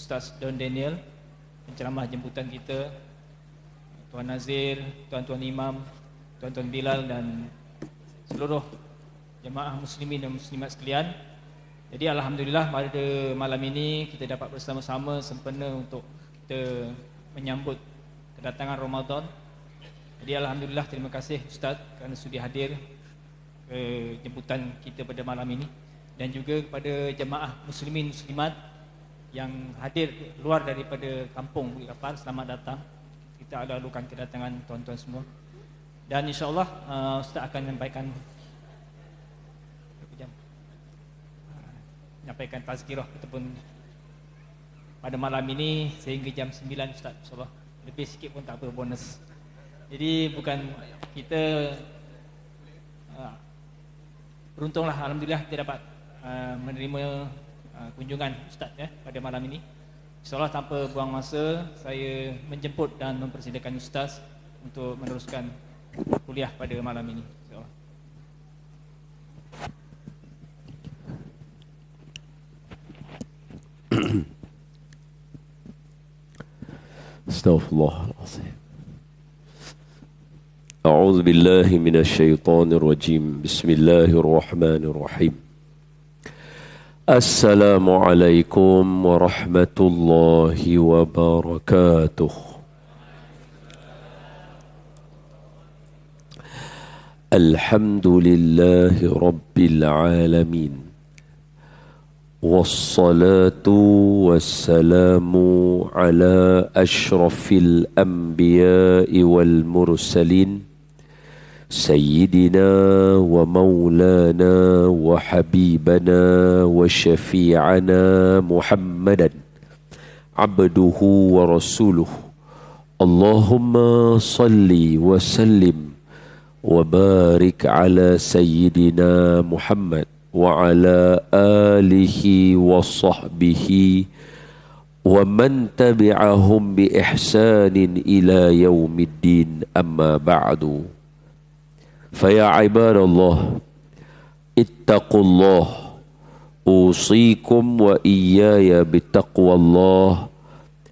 Ustaz Don Daniel, penceramah jemputan kita, Tuan Nazir, Tuan-Tuan Imam, Tuan-Tuan Bilal dan seluruh jemaah muslimin dan muslimat sekalian. Jadi alhamdulillah pada malam ini kita dapat bersama-sama sempena untuk kita menyambut kedatangan Ramadan. Jadi alhamdulillah, terima kasih Ustaz kerana sudi hadir ke jemputan kita pada malam ini, dan juga kepada jemaah muslimin muslimat yang hadir luar daripada kampung Bukit Kapar, selamat datang. Kita lalukan kedatangan tuan-tuan semua. Dan insya-Allah Ustaz akan menyampaikan tazkirah ataupun pada malam ini sehingga jam 9 Ustaz, insya-Allah. Lebih sikit pun tak apa, bonus. Jadi bukan kita beruntunglah, alhamdulillah kita dapat menerima kunjungan Ustaz pada malam ini. InsyaAllah tanpa buang masa, saya menjemput dan mempersilakan Ustaz untuk meneruskan kuliah pada malam ini. InsyaAllah. Astaghfirullahaladzim. A'udzu billahi minasyaitonir rajim. Bismillahirrahmanirrahim. Assalamualaikum warahmatullahi wabarakatuh. Alhamdulillahi rabbil alamin. Wassalatu wassalamu ala ashrafil anbiya'i wal mursalin Sayyidina wa maulana wa habibana wa syafi'ana Muhammadan abduhu wa rasuluh. Allahumma salli wa sallim wa barik ala Sayyidina Muhammad wa ala alihi wa sahbihi wa man tabi'ahum bi ihsanin ila yaumiddin, amma ba'du. Faya ibadallah, ittaqullah, usikum wa iyaya bittaqwallah,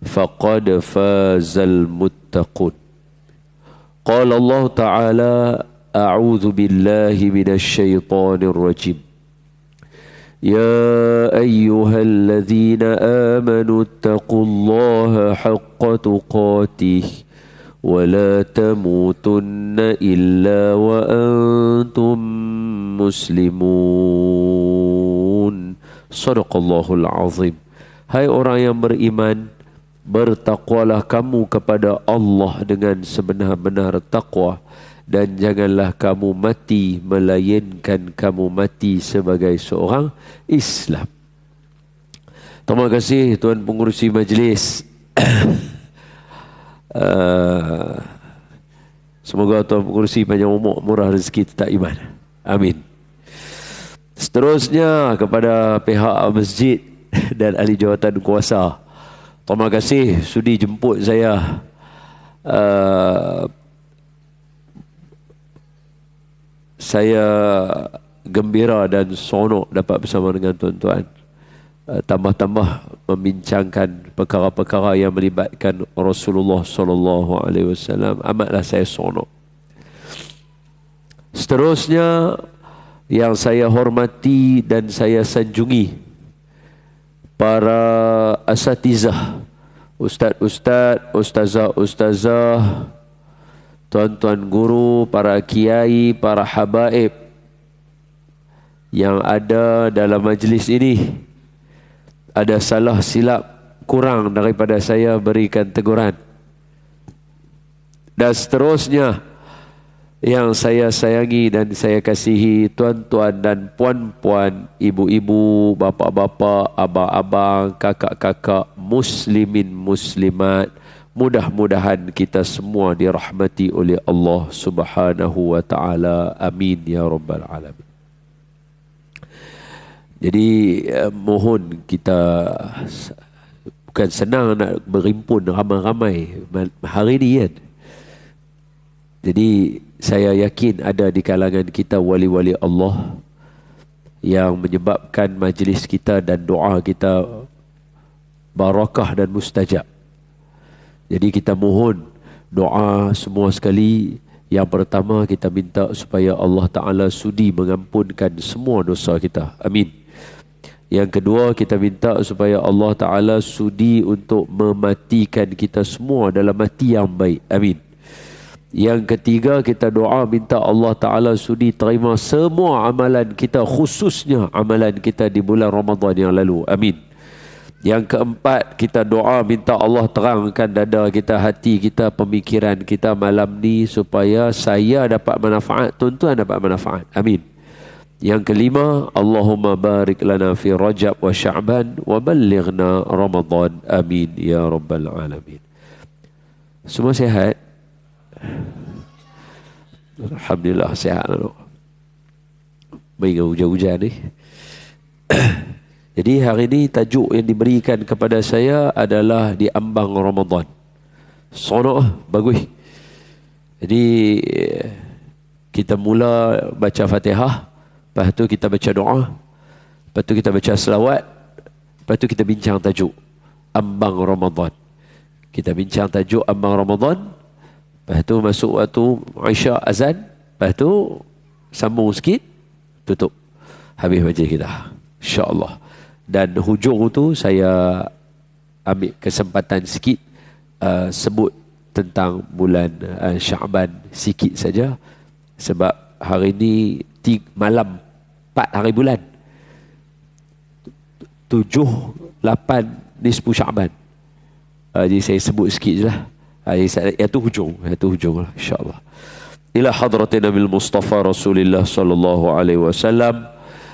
faqad fazal muttaqun. Qala Allah Ta'ala, a'udhu billahi minasyaitanir rajim. يا أيها الذين آمنوا اتقوا الله حق تقاته ولا تموتن إلا وأنتم مسلمون. صدق الله العظيم. Hai orang yang beriman, bertakwalah kamu kepada Allah dengan sebenar-benar takwa, dan janganlah kamu mati melainkan kamu mati sebagai seorang Islam. Terima kasih Tuan Pengurusi Majlis. Semoga Tuan Pengurusi panjang umur, murah rezeki, tetap iman. Amin. Seterusnya kepada pihak masjid dan ahli jawatan kuasa, terima kasih sudi jemput saya. Saya gembira dan seronok dapat bersama dengan tuan-tuan, tambah-tambah membincangkan perkara-perkara yang melibatkan Rasulullah sallallahu alaihi wasallam. Amatlah saya seronok. Seterusnya yang saya hormati dan saya sanjungi, para asatizah, ustaz-ustaz, ustazah-ustazah, tuan-tuan guru, para kiai, para habaib yang ada dalam majlis ini. Ada salah silap kurang daripada saya, berikan teguran. Dan seterusnya yang saya sayangi dan saya kasihi, tuan-tuan dan puan-puan, ibu-ibu, bapa-bapa, abang-abang, kakak-kakak, muslimin muslimat, mudah-mudahan kita semua dirahmati oleh Allah Subhanahu wa taala. Amin ya rabbal alamin. Jadi mohon kita, bukan senang nak berhimpun ramai-ramai hari ini kan. Jadi saya yakin ada di kalangan kita wali-wali Allah yang menyebabkan majlis kita dan doa kita barakah dan mustajab. Jadi kita mohon doa semua sekali. Yang pertama kita minta supaya Allah Ta'ala sudi mengampunkan semua dosa kita. Amin. Yang kedua kita minta supaya Allah Ta'ala sudi untuk mematikan kita semua dalam mati yang baik. Amin. Yang ketiga kita doa minta Allah Ta'ala sudi terima semua amalan kita, khususnya amalan kita di bulan Ramadan yang lalu. Amin. Yang keempat, kita doa minta Allah terangkan dada kita, hati kita, pemikiran kita malam ni supaya saya dapat manfaat, tuan-tuan dapat manfaat. Amin. Yang kelima, Allahumma barik lana fi Rajab wa Sya'ban wa ballighna Ramadan. Amin ya rabbal alamin. Semua sihat? Alhamdulillah sihat. Baik, hujan-hujan ni. Jadi hari ini tajuk yang diberikan kepada saya adalah di ambang Ramadan. Sonok, bagus. Jadi kita mula baca Fatihah, lepas tu kita baca doa, lepas tu kita baca selawat, lepas tu kita bincang tajuk ambang Ramadan. Kita bincang tajuk ambang Ramadan, lepas tu masuk waktu Isya azan, lepas tu sambung sikit, tutup. Habis majlis kita. InsyaAllah. Dan hujung tu saya ambil kesempatan sikit sebut tentang bulan Sya'ban sikit saja, sebab hari ni malam 4 hari bulan 7, 8 nisfu Sya'ban. Jadi saya sebut sikit je lah. Itu hujung lah, insyaAllah. Ila hadratin Nabil Mustafa Rasulullah sallallahu alaihi wasallam.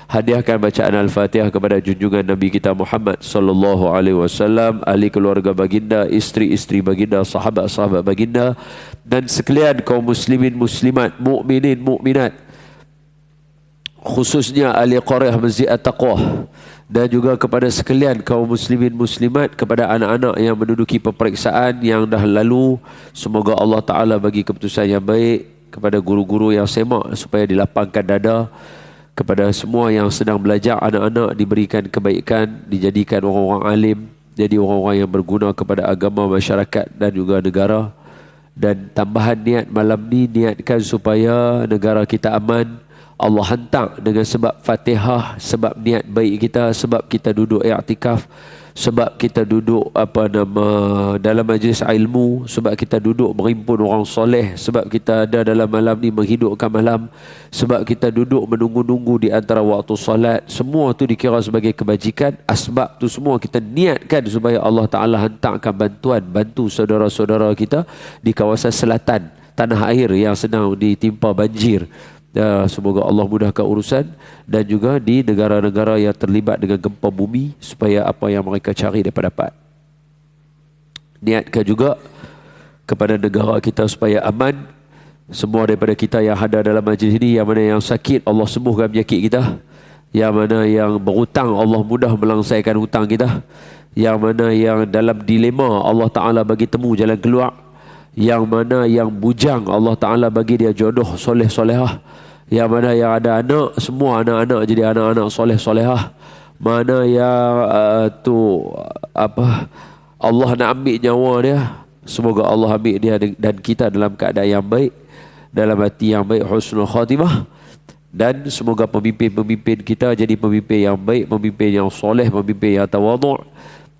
Hadiahkan bacaan Al-Fatihah kepada junjungan Nabi kita Muhammad sallallahu alaihi wasallam, ahli keluarga baginda, isteri-isteri baginda, sahabat-sahabat baginda, dan sekalian kaum muslimin muslimat, mukminin mukminat, khususnya ahli qaryah Masjid At-Taqwa, dan juga kepada sekalian kaum muslimin muslimat, kepada anak-anak yang menduduki peperiksaan yang dah lalu. Semoga Allah Ta'ala bagi keputusan yang baik, kepada guru-guru yang semak supaya dilapangkan dada, kepada semua yang sedang belajar, anak-anak diberikan kebaikan, dijadikan orang-orang alim, jadi orang-orang yang berguna kepada agama, masyarakat dan juga negara. Dan tambahan niat malam ni, niatkan supaya negara kita aman. Allah hantar dengan sebab Fatihah, sebab niat baik kita, sebab kita duduk i'tikaf, sebab kita duduk dalam majlis ilmu, sebab kita duduk merimpun orang soleh, sebab kita ada dalam malam ni menghidupkan malam, sebab kita duduk menunggu-nunggu di antara waktu solat. Semua tu dikira sebagai kebajikan. Asbab tu semua kita niatkan supaya Allah Ta'ala hantarkan bantuan, bantu saudara-saudara kita di kawasan selatan tanah air yang sedang ditimpa banjir. Semoga Allah mudahkan urusan, dan juga di negara-negara yang terlibat dengan gempa bumi, supaya apa yang mereka cari dapat dapat. Niatkan juga kepada negara kita supaya aman. Semua daripada kita yang ada dalam majlis ini, yang mana yang sakit, Allah sembuhkan penyakit kita. Yang mana yang berhutang, Allah mudah melangsaikan hutang kita. Yang mana yang dalam dilema, Allah Ta'ala bagi temu jalan keluar. Yang mana yang bujang, Allah Ta'ala bagi dia jodoh soleh-solehah. Yang mana yang ada anak, semua anak-anak jadi anak-anak soleh-solehah. Mana yang Allah nak ambil nyawa dia, semoga Allah ambil dia dan kita dalam keadaan yang baik, dalam hati yang baik, husnul khatimah. Dan semoga pemimpin-pemimpin kita jadi pemimpin yang baik, pemimpin yang soleh, pemimpin yang tawadhu'.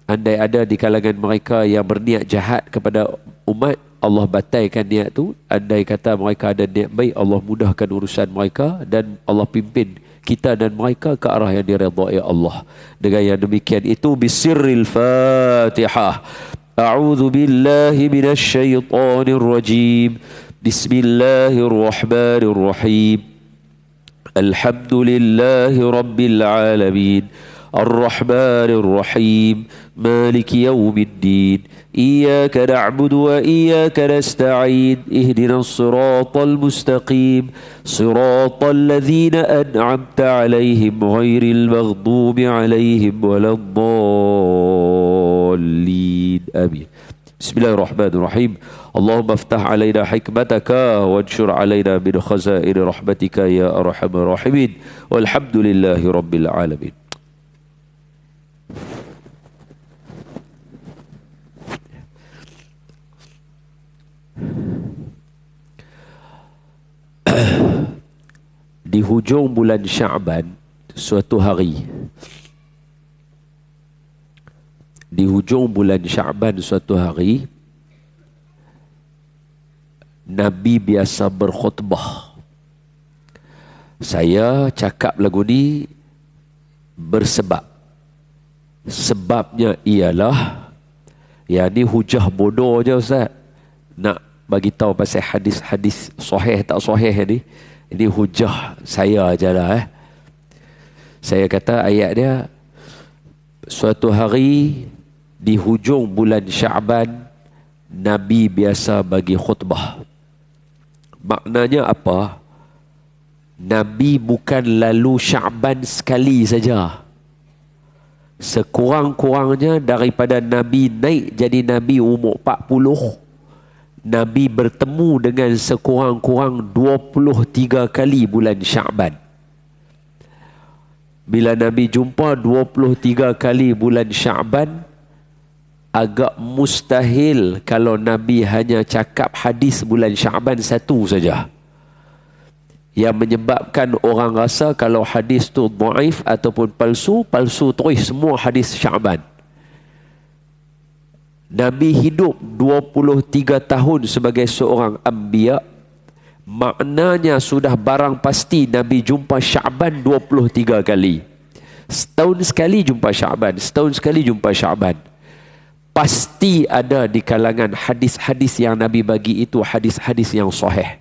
Andai ada di kalangan mereka yang berniat jahat kepada umat, Allah bataikan niat tu. Andai kata mereka ada niat baik, Allah mudahkan urusan mereka, dan Allah pimpin kita dan mereka ke arah yang diredai Allah. Dengan yang demikian itu, bisirril Fatihah. A'udzu billahi minasy syaithanir rajim. Bismillahirrahmanirrahim. Alhamdulillahi rabbil alamin. الرحمن الرحيم مالك يوم الدين إياك نعبد وإياك نستعين اهدنا الصراط المستقيم صراط الذين أنعمت عليهم غير المغضوب عليهم ولا الضالين آمين. بسم الله الرحمن الرحيم. اللهم افتح علينا حكمتك وانشر علينا من خزائن رحمتك يا أرحم الراحمين والحمد لله رب العالمين. Di hujung bulan Sya'ban suatu hari, di hujung bulan Sya'ban suatu hari, Nabi biasa berkhutbah. Saya cakap lagu ni bersebab. Sebabnya ialah, yang ni hujah bodoh je Ustaz, nak bagi tahu pasal hadis-hadis sahih tak sahih ni. Ini hujah saya ajalah. Saya kata ayat dia, suatu hari di hujung bulan Sya'ban Nabi biasa bagi khutbah. Maknanya apa? Nabi bukan lalu Sya'ban sekali saja. Sekurang-kurangnya daripada Nabi naik jadi Nabi umur 40, Nabi bertemu dengan sekurang-kurang 23 kali bulan Sya'ban. Bila Nabi jumpa 23 kali bulan Sya'ban, agak mustahil kalau Nabi hanya cakap hadis bulan Sya'ban satu saja. Yang menyebabkan orang rasa kalau hadis tu dhaif ataupun palsu terus semua hadis Sya'ban. Nabi hidup 23 tahun sebagai seorang anbiya. Maknanya sudah barang pasti Nabi jumpa Sya'ban 23 kali. Setahun sekali jumpa Sya'ban, setahun sekali jumpa Sya'ban. Pasti ada di kalangan hadis-hadis yang Nabi bagi itu hadis-hadis yang sahih.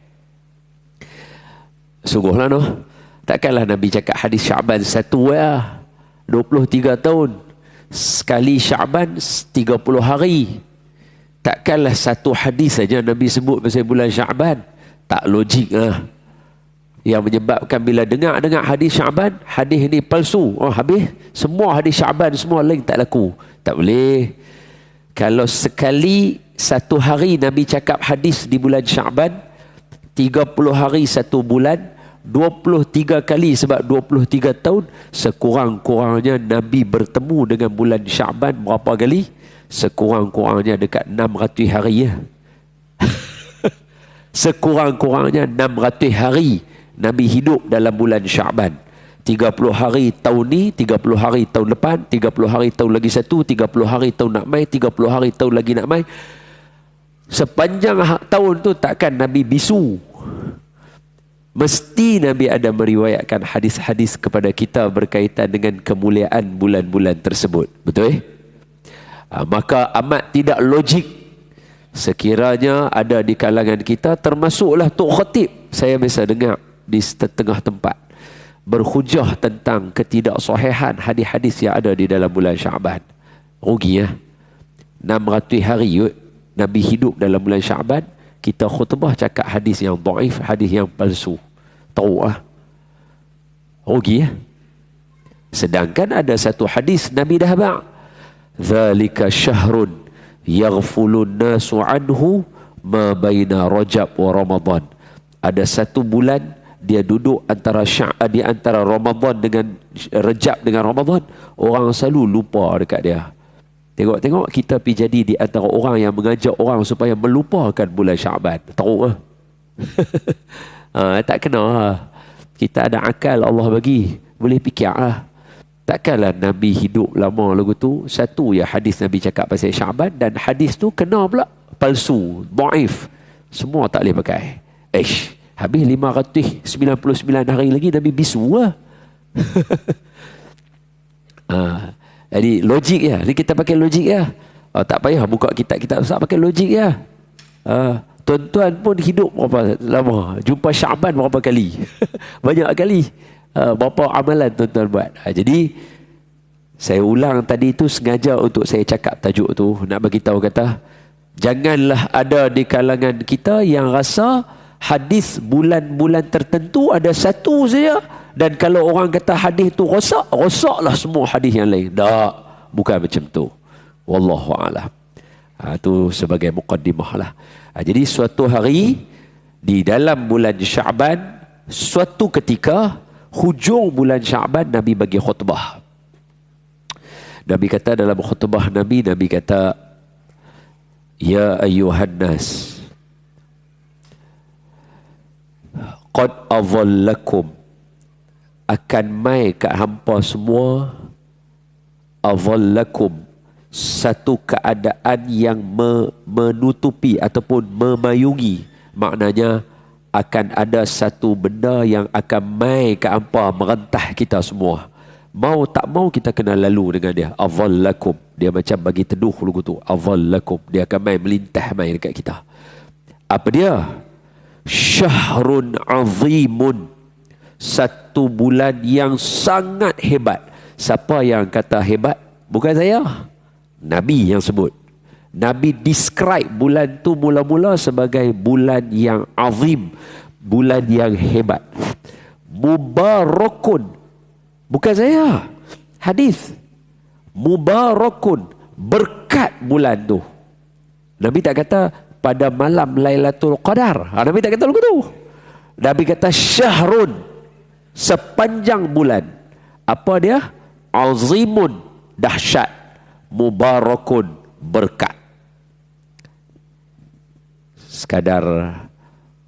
Sungguhlah noh, takkanlah Nabi cakap hadis Sya'ban satu ya, 23 tahun. Sekali Sya'ban 30 hari. Takkanlah satu hadis saja Nabi sebut pasal bulan Sya'ban. Tak logik lah. Yang menyebabkan bila dengar hadis Sya'ban, hadis ni palsu. Oh habis, semua hadis Sya'ban semua lain tak laku. Tak boleh. Kalau sekali satu hari Nabi cakap hadis di bulan Sya'ban, 30 hari satu bulan, 23 kali sebab 23 tahun, sekurang-kurangnya Nabi bertemu dengan bulan Sya'ban berapa kali? Sekurang-kurangnya dekat 600 hari ya. Sekurang-kurangnya 600 hari Nabi hidup dalam bulan Sya'ban. 30 hari tahun ni, 30 hari tahun depan, 30 hari tahun lagi satu, 30 hari tahun nak mai, 30 hari tahun lagi nak mai. Sepanjang tahun tu takkan Nabi bisu. Mesti Nabi ada meriwayatkan hadis-hadis kepada kita berkaitan dengan kemuliaan bulan-bulan tersebut. Betul? Maka amat tidak logik sekiranya ada di kalangan kita, termasuklah Tok Khatib. Saya biasa dengar di setengah tempat berhujah tentang ketidaksahihan hadis-hadis yang ada di dalam bulan Sya'ban. Rugi ya. 600 hari Nabi hidup dalam bulan Sya'ban, kita khutbah cakap hadis yang dhaif, hadis yang palsu. Tahu lah. Rugi ya. Sedangkan ada satu hadis Nabi dah bang. Dzalika syahrun yaghfulun nasu anhu ma baina Rajab wa Ramadan. Ada satu bulan dia duduk antara di antara Ramadan dengan Rajab dengan Ramadan, orang selalu lupa dekat dia. Tengok-tengok kita pergi jadi di antara orang yang mengajak orang supaya melupakan bulan Sya'ban. Tahu lah. Tak kena lah. Kita ada akal Allah bagi, boleh fikir lah. Takkanlah Nabi hidup lama lagu tu, satu ya hadis Nabi cakap pasal Sya'ban, dan hadis tu kena pula palsu, dhaif. Semua tak boleh pakai. Habis 599 hari lagi Nabi bisu lah. Jadi logik ya. Ni kita pakai logik ya. Tak payah buka kitab-kitab besar, pakai logik ya. Tuan-tuan pun hidup berapa lama? Jumpa Sya'ban berapa kali? Banyak kali. Berapa amalan tuan-tuan buat? Jadi saya ulang tadi tu sengaja untuk saya cakap tajuk tu, nak bagi tahu kata janganlah ada di kalangan kita yang rasa hadis bulan-bulan tertentu ada satu saja, dan kalau orang kata hadis tu rosaklah semua hadis yang lain. Tak, bukan macam tu. Wallahu a'lam. Itu sebagai muqaddimah lah. Jadi suatu hari di dalam bulan Sya'ban, suatu ketika hujung bulan Sya'ban, Nabi bagi khutbah. Nabi kata dalam khutbah Nabi kata, Ya ayyuhan nas, qad adhallakum, akan mai kat hampa semua, adhallakum, satu keadaan yang menutupi ataupun memayungi. Maknanya akan ada satu benda yang akan mai kat hampa, merentah kita semua. Mau tak mau kita kena lalu dengan dia. Adhallakum, dia macam bagi teduh lugu tu. Adhallakum, dia akan mai melintah mai dekat kita. Apa dia? Syahrun azimun, satu bulan yang sangat hebat. Siapa yang kata hebat? Bukan saya, Nabi yang sebut. Nabi describe bulan tu mula-mula sebagai bulan yang azim, bulan yang hebat. Mubarakun, bukan saya, hadis. Mubarakun, berkat bulan tu. Nabi tak kata pada malam Lailatul Qadar. Nabi tak kata begitu. Nabi kata syahrun, sepanjang bulan. Apa dia? Azimun, dahsyat. Mubarakun, berkat. Sekadar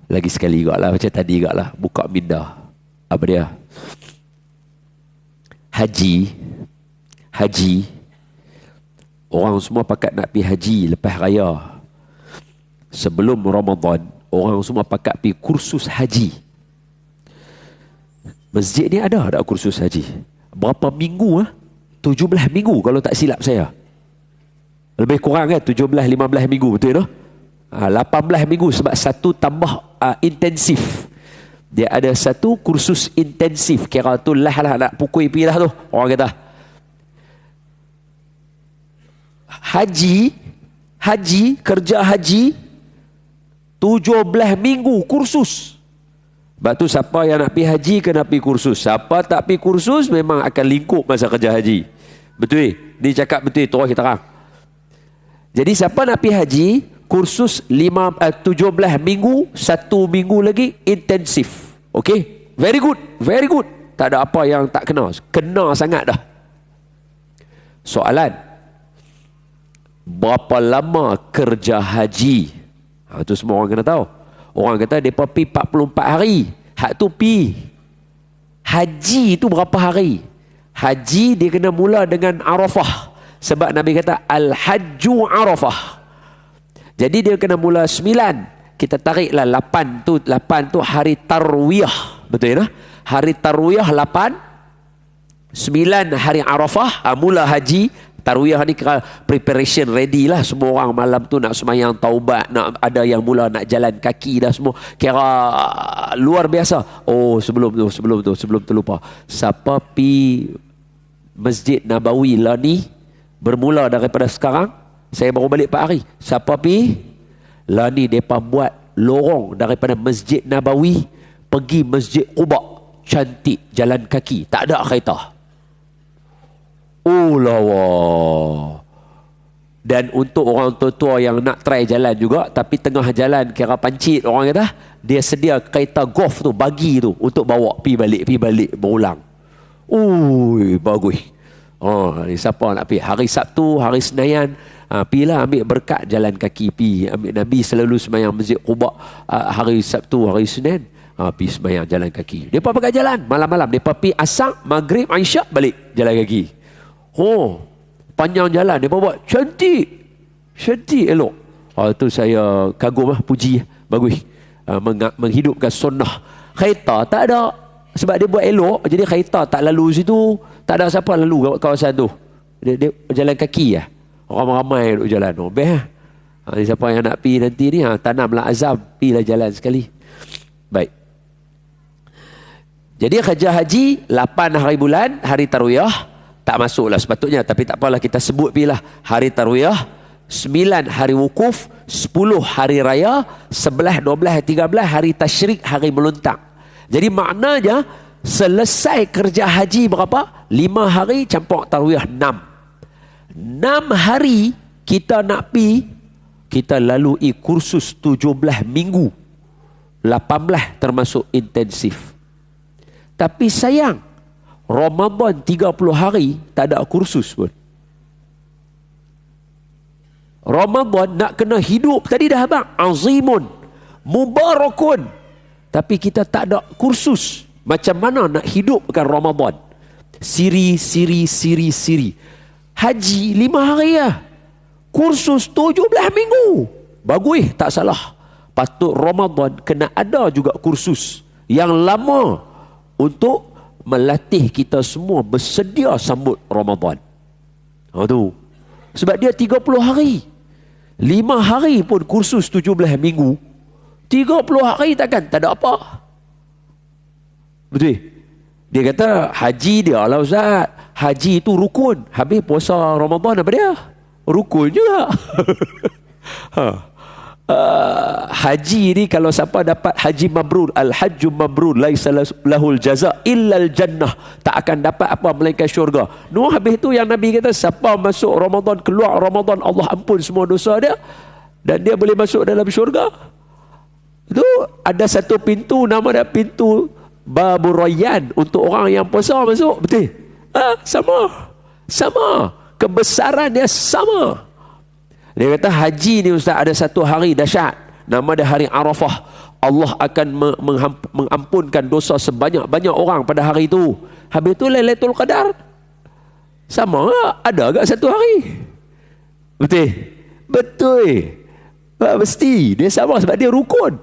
lagi sekali juga lah, macam tadi juga lah, buka minda. Apa dia? Haji. Orang semua pakat nak pergi haji lepas raya. Sebelum Ramadan, orang semua pakat pergi kursus haji. Masjid ni ada tak kursus haji? Berapa minggu? 17 minggu kalau tak silap saya. Lebih kurang kan? 17-15 minggu, betul tak? 18 minggu sebab satu tambah intensif. Dia ada satu kursus intensif. Kira tu lah nak pukul pergi lah tu, orang kata. Haji, kerja haji 17 minggu kursus. Sebab tu siapa yang nak pergi haji kena pergi kursus. Siapa tak pergi kursus memang akan lingkup masa kerja haji. Betul? Dia cakap betul, terus kita terang. Jadi siapa nak pergi haji, kursus 17 minggu, 1 minggu lagi intensif. Okey? Very good, very good. Tak ada apa yang tak kena. Kena sangat dah. Soalan, berapa lama kerja haji? Itu semua orang kena tahu. Orang kata mereka pergi 44 hari. Hak tu pergi. Haji tu berapa hari? Haji dia kena mula dengan Arafah. Sebab Nabi kata Al-Hajju Arafah. Jadi dia kena mula 9. Kita tariklah 8 tu hari Tarwiyah. Betul tak? Hari Tarwiyah 8. 9 hari Arafah. Mula haji. Tarwiyah ni kira preparation ready lah. Semua orang malam tu nak semayang taubat, nak ada yang mula nak jalan kaki dah semua. Kira luar biasa. Oh, sebelum tu lupa. Siapa pi Masjid Nabawi lah ni, bermula daripada sekarang, saya baru balik 4 hari. Siapa pi lah ni, mereka buat lorong daripada Masjid Nabawi pergi Masjid Quba. Cantik, jalan kaki, tak ada kereta. Oh lawa. Dan untuk orang tua-tua yang nak try jalan juga, tapi tengah jalan kira pancit, orang kata, dia sedia kereta golf tu, bagi tu, untuk bawa pi balik berulang. Ui, bagus. Siapa nak pergi hari Sabtu, hari Senayan, pilah ambil berkat jalan kaki pi. Ambil Nabi selalu sembahyang Masjid Quba hari Sabtu, hari Senin, pi sembahyang jalan kaki. Depa pakai jalan malam-malam, depa pi asar, maghrib, isyak, balik jalan kaki. Panjang jalan dia buat cantik elok. Itu saya kagum lah, puji, bagus. Menghidupkan sunnah. Kereta tak ada, sebab dia buat elok, jadi kereta tak lalu situ, tak ada siapa lalu kawasan tu. Dia jalan kaki lah. Orang ramai duk jalan. Best lah. Siapa yang nak pergi nanti ni, tanamlah azam, pergilah jalan sekali. Baik. Jadi kerja haji 8 hari bulan, hari Tarwiyah tak masuklah sepatutnya, tapi tak apalah, kita sebut pilah. Hari Tarwiyah, 9 hari wukuf, 10 hari raya, 11, 12, 13 hari tasyrik, hari meluntang. Jadi maknanya selesai kerja haji berapa? 5 hari campur Tarwiyah 6. 6 hari kita nak pi, kita lalui kursus 17 minggu. 18 termasuk intensif. Tapi sayang, Ramadan 30 hari tak ada kursus pun. Ramadan nak kena hidup, tadi dah abang, azimun, mubarakun, Tapi kita tak ada kursus macam mana nak hidupkan Ramadan. Siri. Haji 5 hari lah. Kursus 17 minggu. Bagus, tak salah. Patut Ramadan kena ada juga kursus yang lama untuk melatih kita semua bersedia sambut Ramadan. Tu. Sebab dia 30 hari. 5 hari pun kursus 17 minggu. 30 hari takkan tak ada apa. Betul? Dia kata haji dia lah Ustaz. Haji itu rukun. Habis puasa Ramadan apa dia? Rukun juga. Haji ni kalau siapa dapat haji mabrur, al-hajju mabrur laisa lahul jaza illal jannah, tak akan dapat apa melainkan syurga. Habis tu yang Nabi kata siapa masuk Ramadan, keluar Ramadan, Allah ampun semua dosa dia dan dia boleh masuk dalam syurga. Itu ada satu pintu, nama dia pintu Babur Rayyan, untuk orang yang puasa masuk. Betul? Sama. Kebesaran dia sama. Dia kata haji ni Ustaz ada satu hari dahsyat, nama dia hari Arafah. Allah akan mengampunkan dosa sebanyak-banyak orang pada hari itu. Habis tu Lailatul Qadar sama tak? Ada agak satu hari. Betul. Mesti dia sama sebab dia rukun.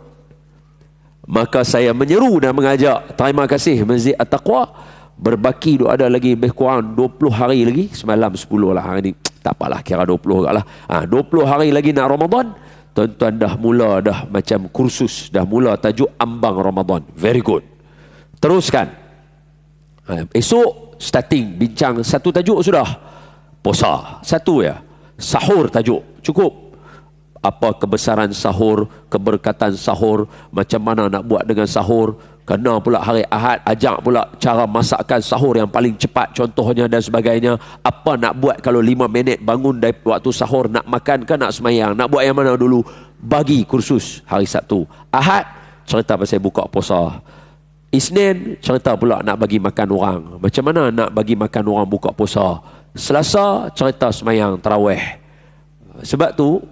Maka saya menyeru dan mengajak, terima kasih Masjid At-Taqwa, berbaki tu ada lagi lebih kurang 20 hari lagi. Semalam 10 lah, hari ni tak apalah, kira 20 agak lah. 20 hari lagi nak Ramadan. Tuan-tuan dah mula dah macam kursus, dah mula tajuk ambang Ramadan. Very good. Teruskan. Esok starting bincang satu tajuk sudah. Puasa. Satu ya. Sahur tajuk. Cukup. Apa kebesaran sahur, keberkatan sahur, macam mana nak buat dengan sahur. Kena pula hari Ahad, ajak pula cara masakkan sahur yang paling cepat contohnya dan sebagainya. Apa nak buat kalau 5 minit bangun dari waktu sahur, nak makan ke nak semayang, nak buat yang mana dulu. Bagi kursus hari Sabtu. Ahad cerita pasal buka puasa. Isnin cerita pula nak bagi makan orang, macam mana nak bagi makan orang buka puasa. Selasa cerita semayang tarawih. Sebab tu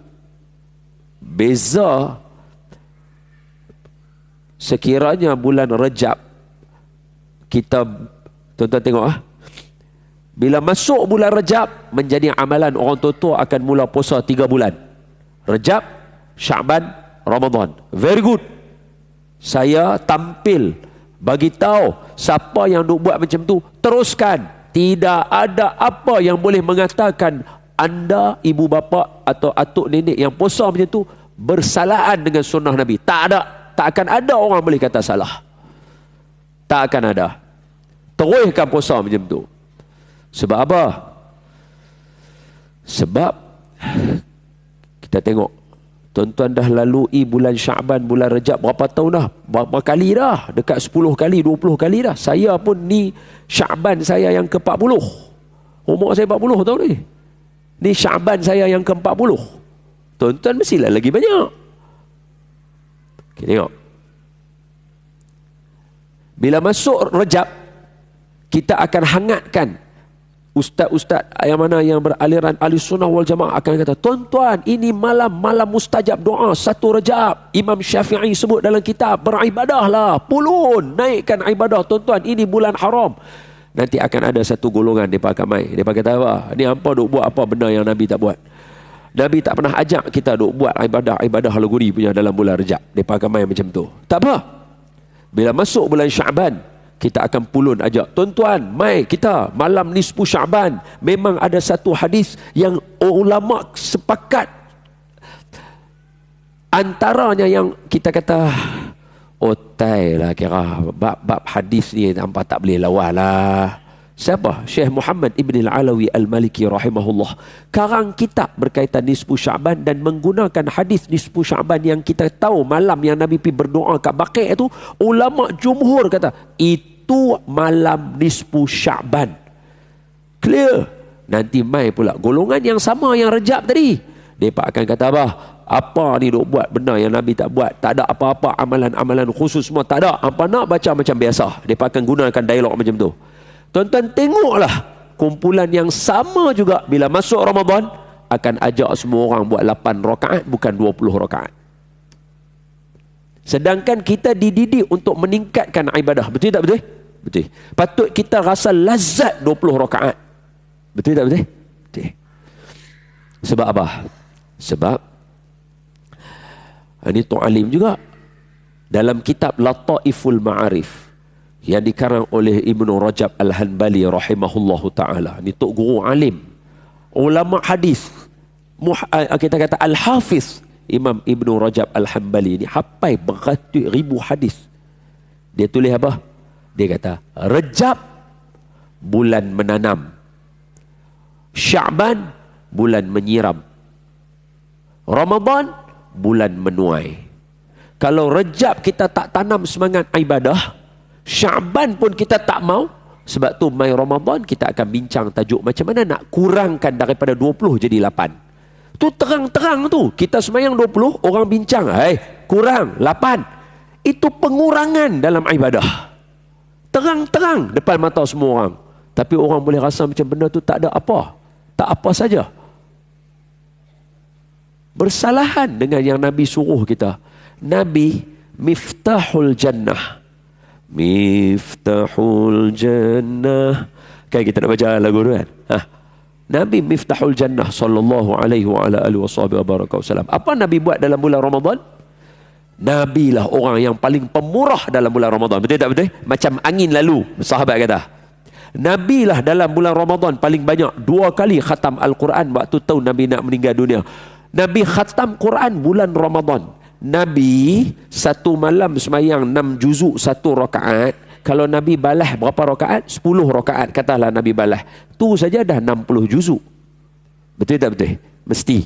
beza sekiranya bulan Rejab kita, tuan-tuan tengok bila masuk bulan Rejab, menjadi amalan orang tua akan mula puasa 3 bulan. Rejab, Syaban, Ramadan. Very good. Saya tampil bagi tahu siapa yang duk buat macam tu, teruskan. Tidak ada apa yang boleh mengatakan anda, ibu bapa atau atuk nenek yang puasa macam tu bersalahan dengan sunnah Nabi. Tak ada. Tak akan ada orang boleh kata salah. Tak akan ada. Teruskan puasa macam tu. Sebab apa? Sebab kita tengok, tuan-tuan dah lalui bulan Syaban, bulan Rejab berapa tahun dah? Berapa kali dah? Dekat 10 kali, 20 kali dah. Saya pun ni Syaban saya yang ke-40. Umur saya 40 tahun ni. Ni Syaban saya yang ke-40. Tuan-tuan mestilah lagi banyak. Okay, tengok. Bila masuk Rejab, kita akan hangatkan. Ustaz-ustaz yang mana yang beraliran ahli sunnah wal jamaah akan kata, tuan-tuan, ini malam-malam mustajab doa 1 Rejab. Imam Syafi'i sebut dalam kitab, beribadahlah, pulun, naikkan ibadah tuan-tuan, ini bulan haram. Nanti akan ada satu golongan mereka akan mai. Mereka kata apa? Ni hampa duk buat apa benda yang Nabi tak buat. Nabi tak pernah ajak kita duk buat ibadah laguri punya dalam bulan Rejab. Mereka akan mai macam tu. Tak apa. Bila masuk bulan Syaban, kita akan pulun ajak, tuan-tuan, mai kita malam nisfu Syaban. Memang ada satu hadis yang ulama sepakat, antaranya yang kita kata, otai lah kira bab hadis ni hampa tak boleh lawan lah. Siapa? Syekh Muhammad Ibn Al-Alawi Al-Maliki rahimahullah karang kitab berkaitan nisfu Syaban dan menggunakan hadis nisfu Syaban yang kita tahu malam yang Nabi pergi berdoa kat Baqi' itu, ulama jumhur kata itu malam nisfu Syaban. Clear. Nanti mai pula golongan yang sama yang Rejab tadi, mereka akan kata apa ni duk buat benda yang Nabi tak buat, tak ada apa-apa amalan-amalan khusus semua, tak ada, apa nak baca macam biasa. Mereka akan gunakan dialog macam tu. Tuan-tuan tengoklah, kumpulan yang sama juga bila masuk Ramadan akan ajak semua orang buat 8 rakaat bukan 20 rakaat. Sedangkan kita dididik untuk meningkatkan ibadah. Betul tak betul? Betul. Patut kita rasa lazat 20 rakaat. Betul tak betul? Betul. Sebab apa? Sebab ini Tok Alim juga dalam kitab Lataiful Ma'arif yang dikarang oleh Ibnu Rajab Al-Hanbali rahimahullahu ta'ala. Ini Tok Guru Alim, ulama hadis, kita kata Al-Hafiz Imam Ibnu Rajab Al-Hanbali ini hafal beratus-ribu hadis. Dia tulis apa? Dia kata Rajab bulan menanam, Sya'ban bulan menyiram, Ramadan bulan menuai. Kalau Rajab kita tak tanam semangat ibadah, Sya'ban pun kita tak mau. Sebab tu mai Ramadan kita akan bincang tajuk macam mana nak kurangkan daripada 20 jadi 8. Tu terang-terang tu. Kita semayang 20, orang bincang, kurang 8. Itu pengurangan dalam ibadah. Terang-terang depan mata semua orang. Tapi orang boleh rasa macam benda tu tak ada apa. Tak apa saja. Bersalahan dengan yang Nabi suruh kita. Nabi miftahul jannah. Miftahul jannah. Kan kita nak baca lagu tu kan? Nabi miftahul jannah sallallahu alaihi wa ala alihi wasallam. Apa Nabi buat dalam bulan Ramadan? Nabi lah orang yang paling pemurah dalam bulan Ramadan. Betul tak betul? Macam angin lalu, sahabat kata. Nabi lah dalam bulan Ramadan paling banyak 2 kali khatam Al-Quran waktu tahu Nabi nak meninggal dunia. Nabi khatam Quran bulan Ramadan. Nabi satu malam semayang 6 juzuk 1 rakaat. Kalau Nabi balah berapa rakaat? 10 rakaat katalah Nabi balah. Tu saja dah 60 juzuk. Betul tak betul? Mesti.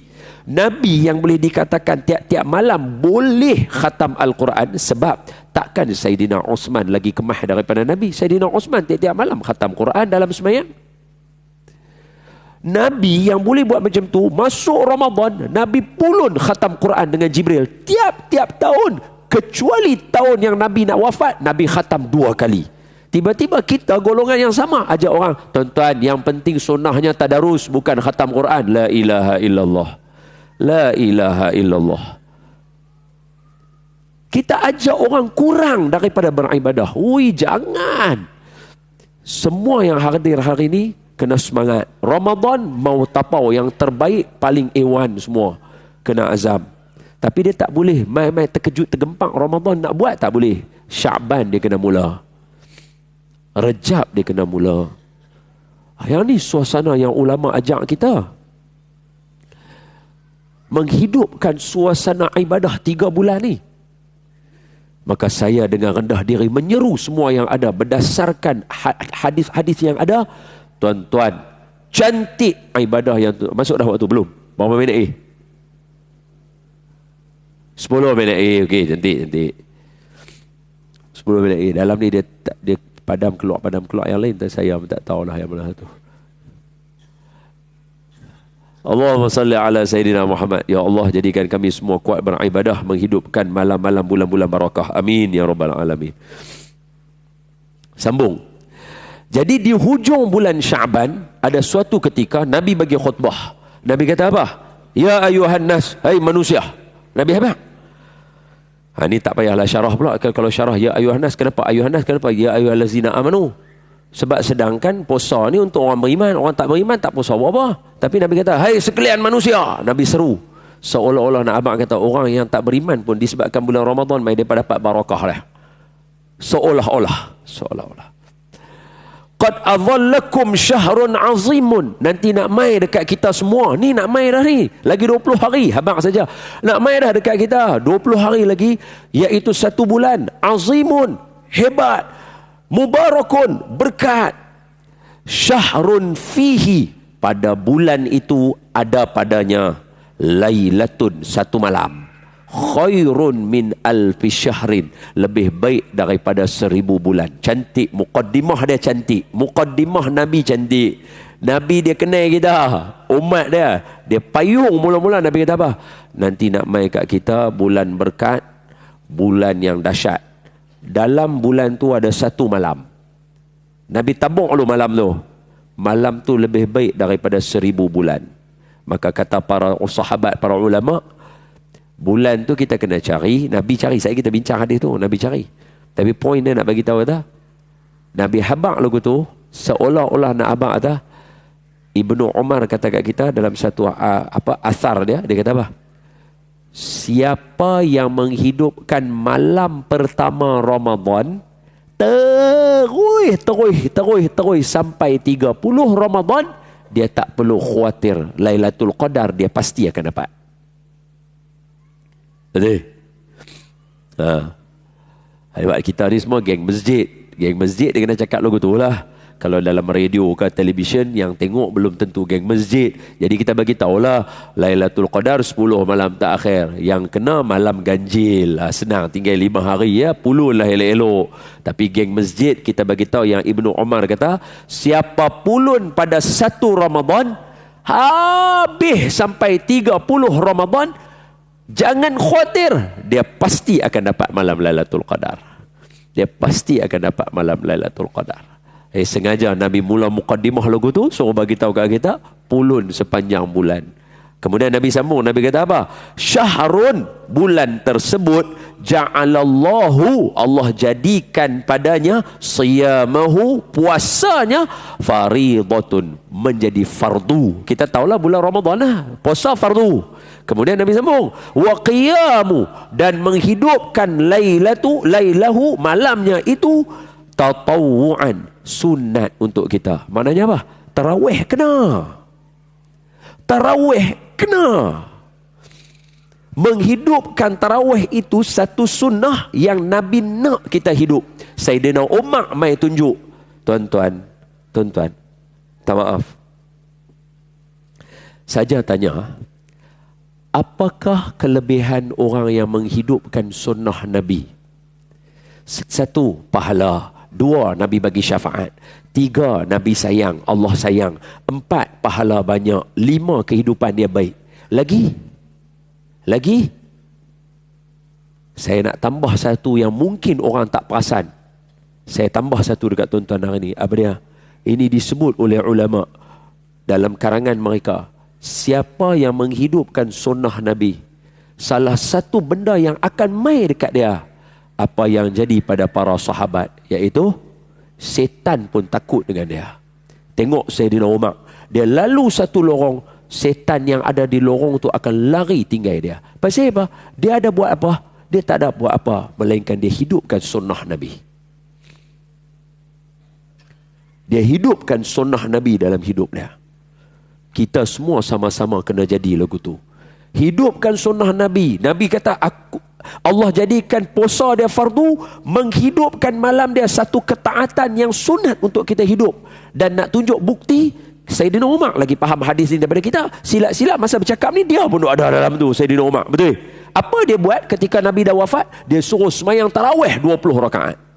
Nabi yang boleh dikatakan tiap-tiap malam boleh khatam Al-Quran sebab takkan Sayyidina Osman lagi kemah daripada Nabi. Sayyidina Osman tiap-tiap malam khatam Quran dalam semayang. Nabi yang boleh buat macam tu, masuk Ramadan, Nabi pulun khatam Quran dengan Jibril. Tiap-tiap tahun, kecuali tahun yang Nabi nak wafat, Nabi khatam 2 kali. Tiba-tiba kita golongan yang sama ajak orang, tuan-tuan, yang penting sunnahnya tadarus, bukan khatam Quran. La ilaha illallah. La ilaha illallah. Kita ajak orang kurang daripada beribadah. Ui, jangan. Semua yang hadir hari ini kena semangat. Ramadan mau tapau yang terbaik, paling ewan semua. Kena azam. Tapi dia tak boleh mai-mai terkejut tergempak Ramadan nak buat, tak boleh. Sya'ban dia kena mula. Rajab dia kena mula. Yang ni suasana yang ulama ajak kita. Menghidupkan suasana ibadah 3 bulan ni. Maka saya dengan rendah diri menyeru semua yang ada berdasarkan hadis-hadis yang ada. Tuan-tuan, cantik ibadah yang tu. Masuk dah waktu belum? Berapa minit 10 minit okey, cantik. 10 minit dalam ni dia padam keluar yang lain, saya pun tak tahulah yang mana tu. Allahumma salli ala Sayyidina Muhammad. Ya Allah, jadikan kami semua kuat beribadah, menghidupkan malam-malam bulan-bulan barakah. Amin ya rabbal alamin. Sambung. Jadi di hujung bulan Sya'ban ada suatu ketika Nabi bagi khutbah. Nabi kata apa? Ya ayuhan nas, hai manusia. Nabi apa? Ini tak payahlah syarah pula. Kalau syarah ya ayuhan nas, kenapa ayuhan nas? Kenapa ya ayyuhallazina amanu? Sebab sedangkan puasa ni untuk orang beriman, orang tak beriman tak puasa apa-apa. Tapi Nabi kata, hai sekalian manusia. Nabi seru. Seolah-olah nak abang kata orang yang tak beriman pun disebabkan bulan Ramadan mai dia dapat barakah lah. Seolah-olah. Qad adhallakum syahrun azimun. Nanti nak mai dekat kita semua. Ni nak mai dah ni. Lagi 20 hari. Habang saja. Nak mai dah dekat kita. 20 hari lagi. Iaitu 1 bulan. Azimun. Hebat. Mubarakun. Berkat. Syahrun fihi. Pada bulan itu ada padanya. Lailatun. 1 malam. Khairun min alfi syahrin. Lebih baik daripada 1000 bulan. Cantik. Muqaddimah dia cantik. Muqaddimah Nabi cantik. Nabi dia kenal kita. Umat dia. Dia payung mula-mula. Nabi kata apa? Nanti nak mai kat kita bulan berkat. Bulan yang dahsyat. Dalam bulan tu ada 1 malam. Nabi tabung dulu malam tu. Malam tu lebih baik daripada 1000 bulan. Maka kata para sahabat, para ulama, Bulan tu kita kena cari, Nabi cari. Saya kita bincang hadis tu, Nabi cari. Tapi poin dia nak bagi tahu kata, Nabi habaq lagu tu seolah-olah nak habaq kata. Ibnu Umar kata kat kita dalam satu asar dia kata apa? Siapa yang menghidupkan malam pertama Ramadan terus sampai 30 Ramadan, dia tak perlu khawatir Lailatul Qadar, dia pasti akan dapat. Betul? Hebat kita ni semua geng masjid. Geng masjid dia kena cakap lagu tu lah. Kalau dalam radio ke televisyen, yang tengok belum tentu geng masjid. Jadi kita bagi tahulah Lailatul Qadar 10 malam terakhir. Yang kena malam ganjil. Senang, tinggal 5 hari ya, pulun lah elok-elok. Tapi geng masjid kita bagi tahu yang Ibnu Umar kata, siapa pulun pada 1 Ramadan habis sampai 30 Ramadan, jangan khawatir, dia pasti akan dapat malam Lailatul Qadar. Dia pasti akan dapat malam Lailatul Qadar. Sengaja Nabi mula muqaddimah lagu tu suruh bagi tahu kat kita pulun sepanjang bulan. Kemudian Nabi sambung, Nabi kata apa? Syahrun, bulan tersebut ja'alallahu, Allah jadikan padanya siyamahu, puasanya faridatun, menjadi fardu. Kita tahulah bulan Ramadan lah, puasa fardu. Kemudian Nabi sambung, wa qiyamu, dan menghidupkan lailahu, malamnya itu tatawu'an, sunat untuk kita. Maknanya apa? Tarawih kena. Tarawih kena. Menghidupkan tarawih itu satu sunnah yang Nabi nak kita hidup. Sayyidina Umar mai tunjuk. Tuan-tuan, tak maaf. Saja tanya, apakah kelebihan orang yang menghidupkan sunnah Nabi? 1, pahala. 2, Nabi bagi syafaat. 3, Nabi sayang, Allah sayang. 4, pahala banyak. 5, kehidupan dia baik. Lagi saya nak tambah satu yang mungkin orang tak perasan. Saya tambah satu dekat tuan-tuan hari ni. Apa dia? Ini disebut oleh ulama dalam karangan mereka. Siapa yang menghidupkan sunnah Nabi, salah satu benda yang akan mai dekat dia, apa yang jadi pada para sahabat, iaitu setan pun takut dengan dia. Tengok Sayyidina Umar, dia lalu satu lorong, setan yang ada di lorong tu akan lari tinggal dia. Pasal apa? Dia ada buat apa? Dia tak ada buat apa, melainkan dia hidupkan sunnah Nabi. Dia hidupkan sunnah Nabi dalam hidup dia. Kita semua sama-sama kena jadi lagu tu. Hidupkan sunnah Nabi. Nabi kata, Allah jadikan puasa dia fardu, menghidupkan malam dia satu ketaatan yang sunat untuk kita hidup. Dan nak tunjuk bukti, Sayyidina Umar lagi faham hadis ini daripada kita. Silap-silap masa bercakap ni, dia pun ada dalam tu, Sayyidina Umar. Betul? Apa dia buat ketika Nabi dah wafat? Dia suruh semayang tarawih 20 rakaat.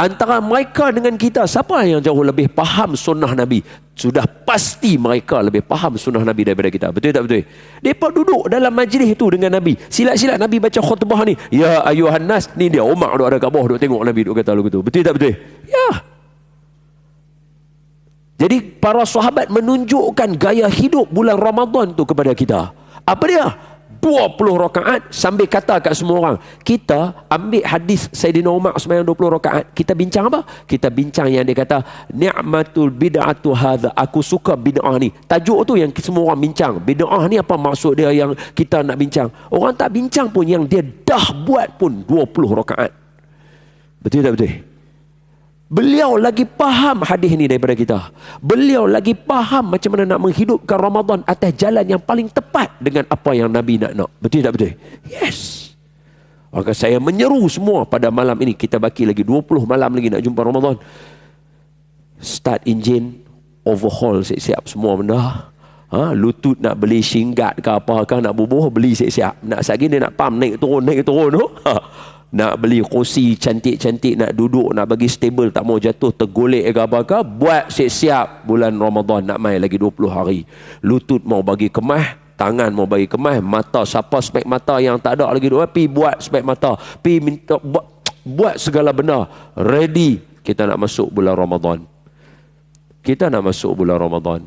Antara mereka dengan kita, siapa yang jauh lebih faham sunnah Nabi? Sudah pasti mereka lebih faham sunnah Nabi daripada kita. Betul tak betul? Mereka duduk dalam majlis itu dengan Nabi. Silat-silat Nabi baca khutbah ni. Ya ayuhan nas. Ni dia Umar duduk ada kat bawah, duduk tengok Nabi duduk kata lagu tu. Betul tak betul? Ya. Jadi para sahabat menunjukkan gaya hidup bulan Ramadan tu kepada kita. Apa dia? 20 rakaat sambil kata kat semua orang. Kita ambil hadis Sayyidina Umar sembahyang 20 rakaat. Kita bincang apa? Kita bincang yang dia kata, ni'matul bid'atu hadza. Aku suka bid'ah ni. Tajuk tu yang semua orang bincang. Bid'ah ni apa maksud dia yang kita nak bincang? Orang tak bincang pun yang dia dah buat pun 20 rakaat. Betul tak betul? Beliau lagi faham hadis ni daripada kita. Beliau lagi faham macam mana nak menghidupkan Ramadan atas jalan yang paling tepat dengan apa yang Nabi nak. Betul tak betul? Yes. Maka saya menyeru semua pada malam ini, kita baki lagi 20 malam lagi nak jumpa Ramadan. Start enjin, overhaul siap-siap semua benda. Lutut nak beli singgat ke apa ke, nak bubuh beli siap-siap. Nak satgi dia nak pump naik turun tu. Nak beli kursi cantik-cantik, nak duduk, nak bagi stable, tak mau jatuh tergolek ke apa ke, buat siap-siap. Bulan Ramadan nak mai lagi 20 hari. Lutut mau bagi kemah, tangan mau bagi kemah, mata siapa spek mata yang tak ada lagi dua, pi buat spek mata, pi minta buat segala benda ready. Kita nak masuk bulan Ramadan. Kita nak masuk bulan Ramadan.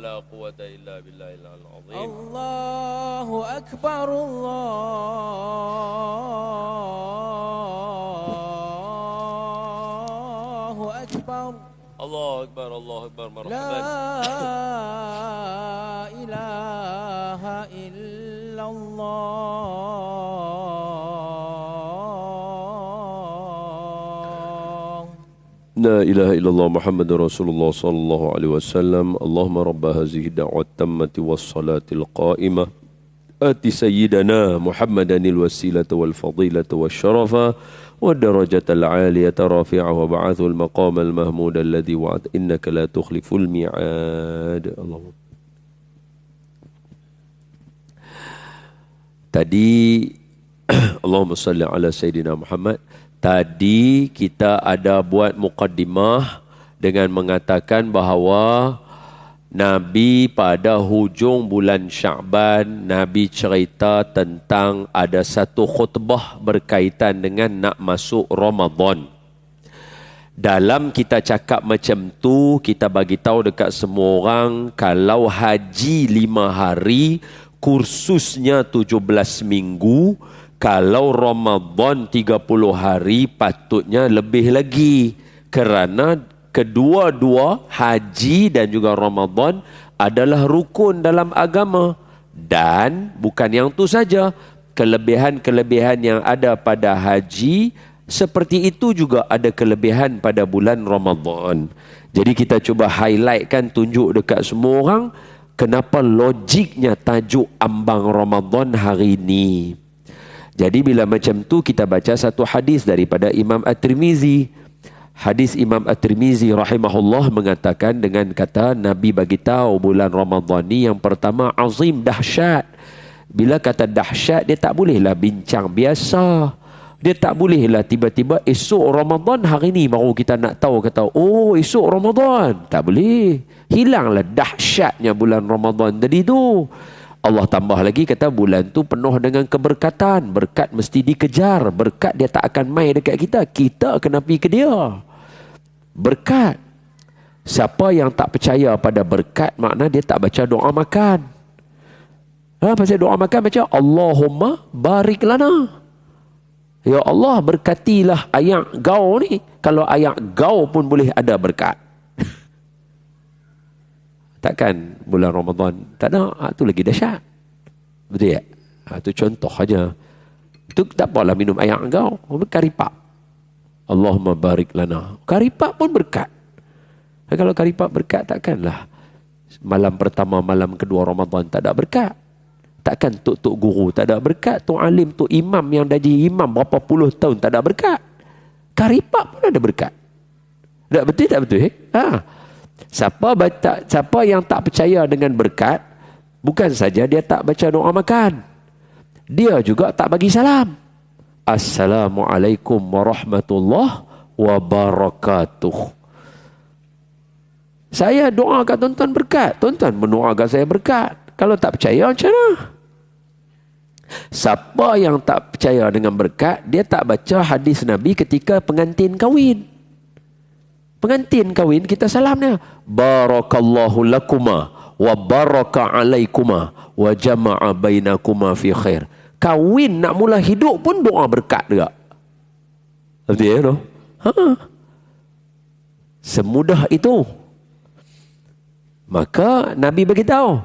ولا قوة إلا بالله العظيم. الله أكبر الله أكبر الله أكبر الله أكبر مرحبا. لا إله إلا الله. لا إله إلا الله محمد رسول الله صلى الله عليه وسلم. اللهم رب هذه الدعوة التامة والصلاة القائمة آت سيدنا محمدا الوسيلة والفضيلة والشرف والدرجة العالية رافعه وبعثه المقام المحمود الذي وعد إنك لا تخلف الميعاد. اللهم. Tadi Allahumma salli ala Sayyidina Muhammad. Tadi kita ada buat muqaddimah dengan mengatakan bahawa Nabi pada hujung bulan Sya'ban, Nabi cerita tentang ada satu khutbah berkaitan dengan nak masuk Ramadan. Dalam kita cakap macam tu, kita bagi tahu dekat semua orang, kalau haji 5 hari, kursusnya 17 minggu, kalau Ramadan 30 hari, patutnya lebih lagi. Kerana kedua-dua haji dan juga Ramadan adalah rukun dalam agama. Dan bukan yang tu saja, kelebihan-kelebihan yang ada pada haji, seperti itu juga ada kelebihan pada bulan Ramadan. Jadi kita cuba highlightkan, tunjuk dekat semua orang, kenapa logiknya tajuk ambang Ramadan hari ini. Jadi bila macam tu kita baca satu hadis daripada Imam At-Tirmizi. Hadis Imam At-Tirmizi rahimahullah mengatakan dengan kata Nabi bagi tahu bulan Ramadan ni yang pertama azim, dahsyat. Bila kata dahsyat, dia tak bolehlah bincang biasa. Dia tak bolehlah tiba-tiba esok Ramadan hari ni baru kita nak tahu, kata oh esok Ramadan. Tak boleh. Hilanglah dahsyatnya bulan Ramadan tadi tu. Allah tambah lagi kata bulan tu penuh dengan keberkatan. Berkat mesti dikejar. Berkat dia tak akan main dekat kita. Kita kena pergi ke dia. Berkat. Siapa yang tak percaya pada berkat, makna dia tak baca doa makan. Pasal doa makan baca Allahumma barik lana. Ya Allah, berkatilah ayak kau ni. Kalau ayak kau pun boleh ada berkat. Takkan bulan Ramadan tak ada, tu lagi dahsyat. Betul tak? Itu contoh aja. Itu tak apalah minum air engkau, karipap. Allahumma barik lana. Karipap pun berkat. Kalau karipap berkat, takkanlah malam pertama, malam kedua Ramadan tak ada berkat. Takkan tok guru tak ada berkat, tok alim, tok imam yang dah jadi imam berapa puluh tahun tak ada berkat. Karipap pun ada berkat. Tak betul tak betul? Siapa yang tak percaya dengan berkat, bukan saja dia tak baca doa makan, dia juga tak bagi salam. Assalamualaikum warahmatullahi wabarakatuh. Saya doakan tuan-tuan berkat, tuan-tuan mendoakan saya berkat. Kalau tak percaya macam mana? Siapa yang tak percaya dengan berkat, dia tak baca hadis Nabi ketika pengantin kahwin. Pengantin kahwin kita salam dia, barakallahu lakuma wa baraka alaikuma wa jama'a bainakuma fi khair. Kahwin nak mula hidup pun doa berkat juga. Betul ya tu? Semudah itu. Maka Nabi beritahu,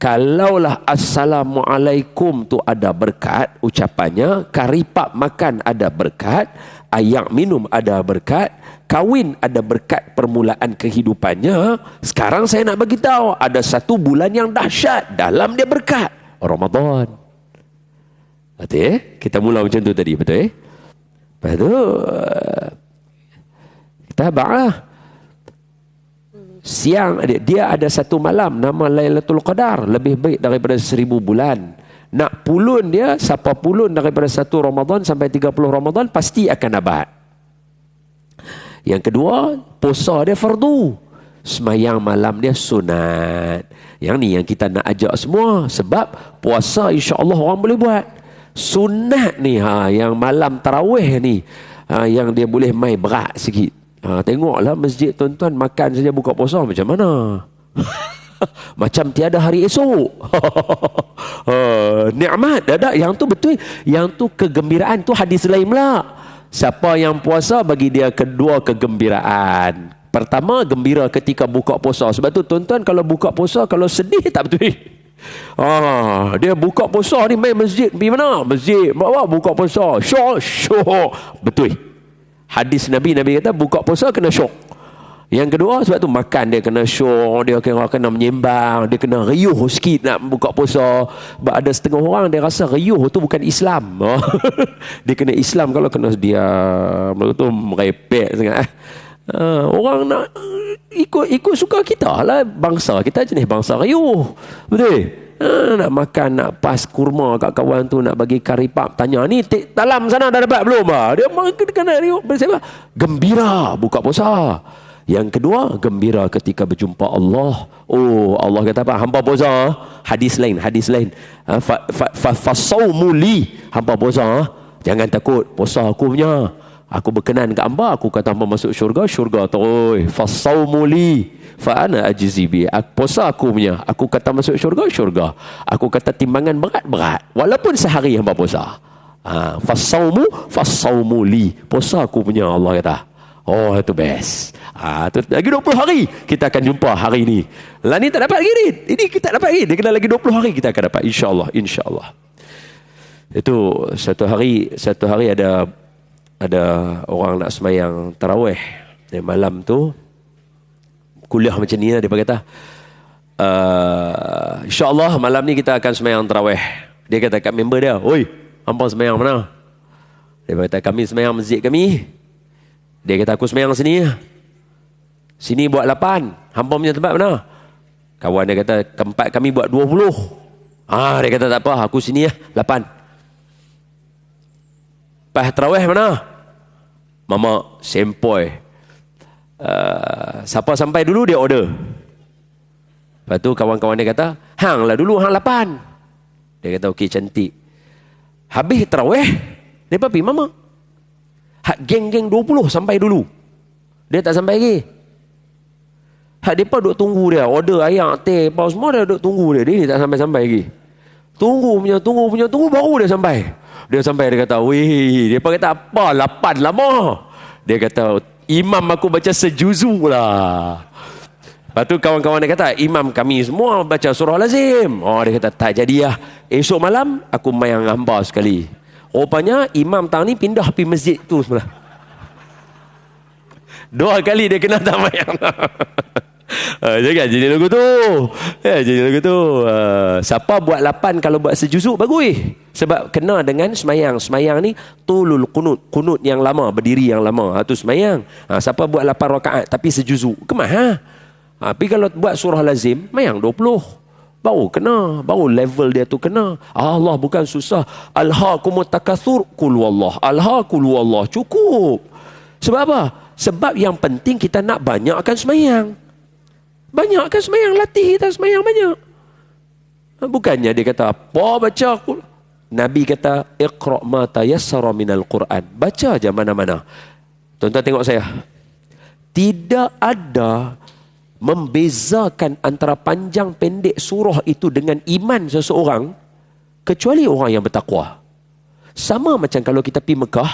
kalaulah assalamualaikum tu ada berkat ucapannya, karipap makan ada berkat, ayak minum ada berkat, kahwin ada berkat permulaan kehidupannya. Sekarang saya nak bagi tahu ada satu bulan yang dahsyat dalam dia berkat, Ramadan. Betul kita mula macam tu tadi, betul Lepas tu kita ba'ah siang dia ada satu malam nama Lailatul Qadar, lebih baik daripada 1000 bulan. Nak pulun dia, siapa pulun daripada 1 Ramadan sampai 30 Ramadan pasti akan abad. Yang kedua, puasa dia fardu, semayang malam dia sunat. Yang ni yang kita nak ajak semua, sebab puasa insya-Allah orang boleh buat. Sunat ni yang malam tarawih ni, yang dia boleh main berat sikit. Tengoklah masjid tuan-tuan makan saja buka puasa macam mana. Macam tiada hari esok. Nikmat ada yang tu betul. Yang tu kegembiraan tu hadis lain pula. Siapa yang puasa bagi dia kedua kegembiraan. Pertama gembira ketika buka puasa. Sebab tu tuan-tuan kalau buka puasa kalau sedih tak betul. Dia buka puasa ni main masjid. Pergi mana? Masjid. Bawa buka puasa. Syok. Betul. Hadis Nabi kata buka puasa kena syok. Yang kedua sebab tu makan dia kena syok, dia kena menyembang, dia kena riuh sikit nak buka puasa. Sebab ada setengah orang dia rasa riuh tu bukan Islam. Dia kena Islam kalau kena diam, tu merepek sangat. Orang nak ikut suka kita lah, bangsa kita jenis bangsa riuh. Betul? Nak makan, nak pas kurma kat kawan tu, nak bagi kari pap, tanya ni dalam sana dah dapat belum? Dia kena riuh, gembira buka puasa. Yang kedua, gembira ketika berjumpa Allah. Allah kata apa? Hamba puasa. Hadis lain. Fasawmu li. Hamba puasa. Jangan takut. Puasa aku punya. Aku berkenan ke hamba. Aku kata hamba masuk syurga terus. Fasawmu li. Fa ana ajzi bi. Puasa aku punya. Aku kata masuk syurga. Aku kata timbangan berat. Walaupun sehari hamba puasa. Fasawmu li. Puasa aku punya, Allah kata. Itu best. Lagi 20 hari kita akan jumpa hari ni. Lah ni tak dapat lagi ni. Ini kita dapat lagi. Dia kena lagi 20 hari kita akan dapat. InsyaAllah. Itu satu hari ada orang nak semayang tarawih. Malam tu kuliah macam ni lah dia kata. InsyaAllah malam ni kita akan semayang tarawih. Dia kata kat member dia, "Oi, hangpa semayang mana?" Dia kata, "Kami semayang masjid kami." Dia kata, "Aku semayang sini. Sini buat 8. Hangpa punya tempat mana?" Kawan dia kata, "Tempat kami buat 20. Dia kata, "Tak apa, aku sini 8. Pas tarawih mana?" Mama sempoi. Siapa sampai dulu dia order. Lepas tu kawan-kawan dia kata, "Hang lah dulu, hang 8. Dia kata, "Okey, cantik." Habis tarawih, dia pergi mama. Geng-geng 20 sampai dulu. Dia tak sampai lagi. Mereka duduk tunggu dia. Order ayak, teh, apa semua dia duduk tunggu dia. Dia tak sampai-sampai lagi. Tunggu baru dia sampai. Dia sampai, dia kata, "Weh," dia kata, "Apa? 8 lama." Dia kata, "Imam aku baca sejuzu lah." Lepas tu kawan-kawan dia kata, "Imam kami semua baca surah lazim." Dia kata, "Tak jadi lah. Esok malam aku main hamba sekali." Rupanya imam tang ni pindah pergi masjid tu sebelah. 2 kali dia kena tamayang. Jangan jadi lagu tu. Siapa buat 8 kalau buat sejuzuk bagus. Sebab kena dengan semayang. Semayang ni tulul kunut. Kunut yang lama, berdiri yang lama. Tu semayang. Siapa buat 8 rakaat tapi sejuzuk, kemah. Tapi kalau buat surah lazim, mayang 20. Baru kena. Baru level dia tu kena. Allah bukan susah. Alhaakumut takatsur. Qul wallah. Alhaaqul wallah. Cukup. Sebab apa? Sebab yang penting kita nak banyakkan semayang. Banyakkan semayang. Latih kita semayang banyak. Bukannya dia kata, apa baca aku? Nabi kata, "Iqra' ma tayassara minal Qur'an." Baca aja mana-mana. Tuan-tuan tengok saya. Tidak ada membezakan antara panjang pendek surah itu dengan iman seseorang kecuali orang yang bertakwa. Sama macam kalau kita pergi Mekah,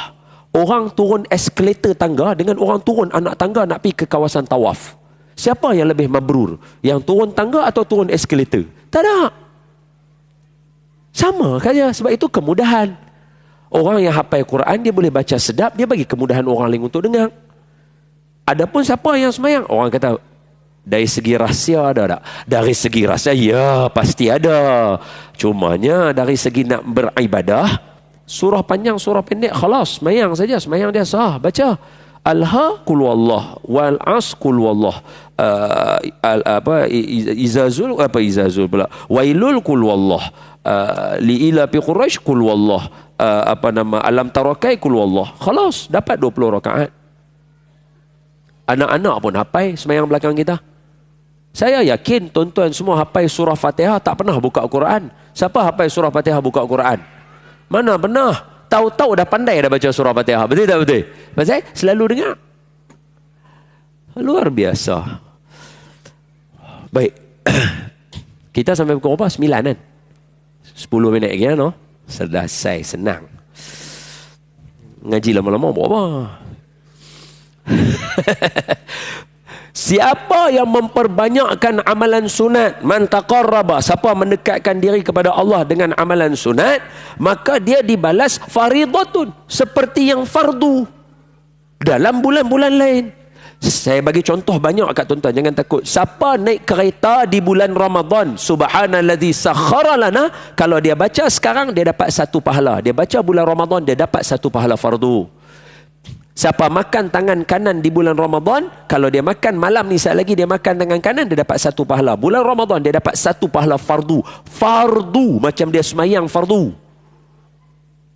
orang turun eskalator tangga dengan orang turun anak tangga nak pergi ke kawasan tawaf. Siapa yang lebih mabrur? Yang turun tangga atau turun eskalator? Tak ada. Sama saja. Sebab itu kemudahan. Orang yang hafal Quran, dia boleh baca sedap, dia bagi kemudahan orang lain untuk dengar. Adapun siapa yang semayang, orang kata, dari segi rahsia ada tak? Dari segi rahsia, ya pasti ada. Cumanya dari segi nak beribadah, surah panjang, surah pendek, khalas, semayang saja. Semayang dia sah, baca. Alha qul wallah wal as qul wallah. Izazul pula. Wailul qul wallah. Li ila fi quraish qul wallah. Alam tarakai qul wallah. Khalas, dapat 20 rakaat. Anak-anak pun hafal semayang belakang kita. Saya yakin tuan-tuan semua hafal surah Fatihah tak pernah buka Quran. Siapa hafal surah Fatihah buka Quran? Mana pernah? Tahu-tahu dah pandai dah baca surah Fatihah. Betul tak betul? Pasal selalu dengar. Luar biasa. Baik, Kita sampai pukul berapa? 9 kan? 10 minit lagi no? Selesai, senang. Ngaji lama-lama buat apa? Siapa yang memperbanyakkan amalan sunat, man taqarraba, siapa mendekatkan diri kepada Allah dengan amalan sunat, maka dia dibalas faridatun, seperti yang fardu dalam bulan-bulan lain. Saya bagi contoh banyak kat tuan-tuan, jangan takut. Siapa naik kereta di bulan Ramadan, subhanalladzi sakhkhara lana, kalau dia baca sekarang dia dapat 1 pahala. Dia baca bulan Ramadan dia dapat 1 pahala fardu. Siapa makan tangan kanan di bulan Ramadan, kalau dia makan malam ni sekali lagi dia makan tangan kanan, dia dapat 1 pahala. Bulan Ramadan dia dapat 1 pahala fardu. Fardu macam dia semayang fardu.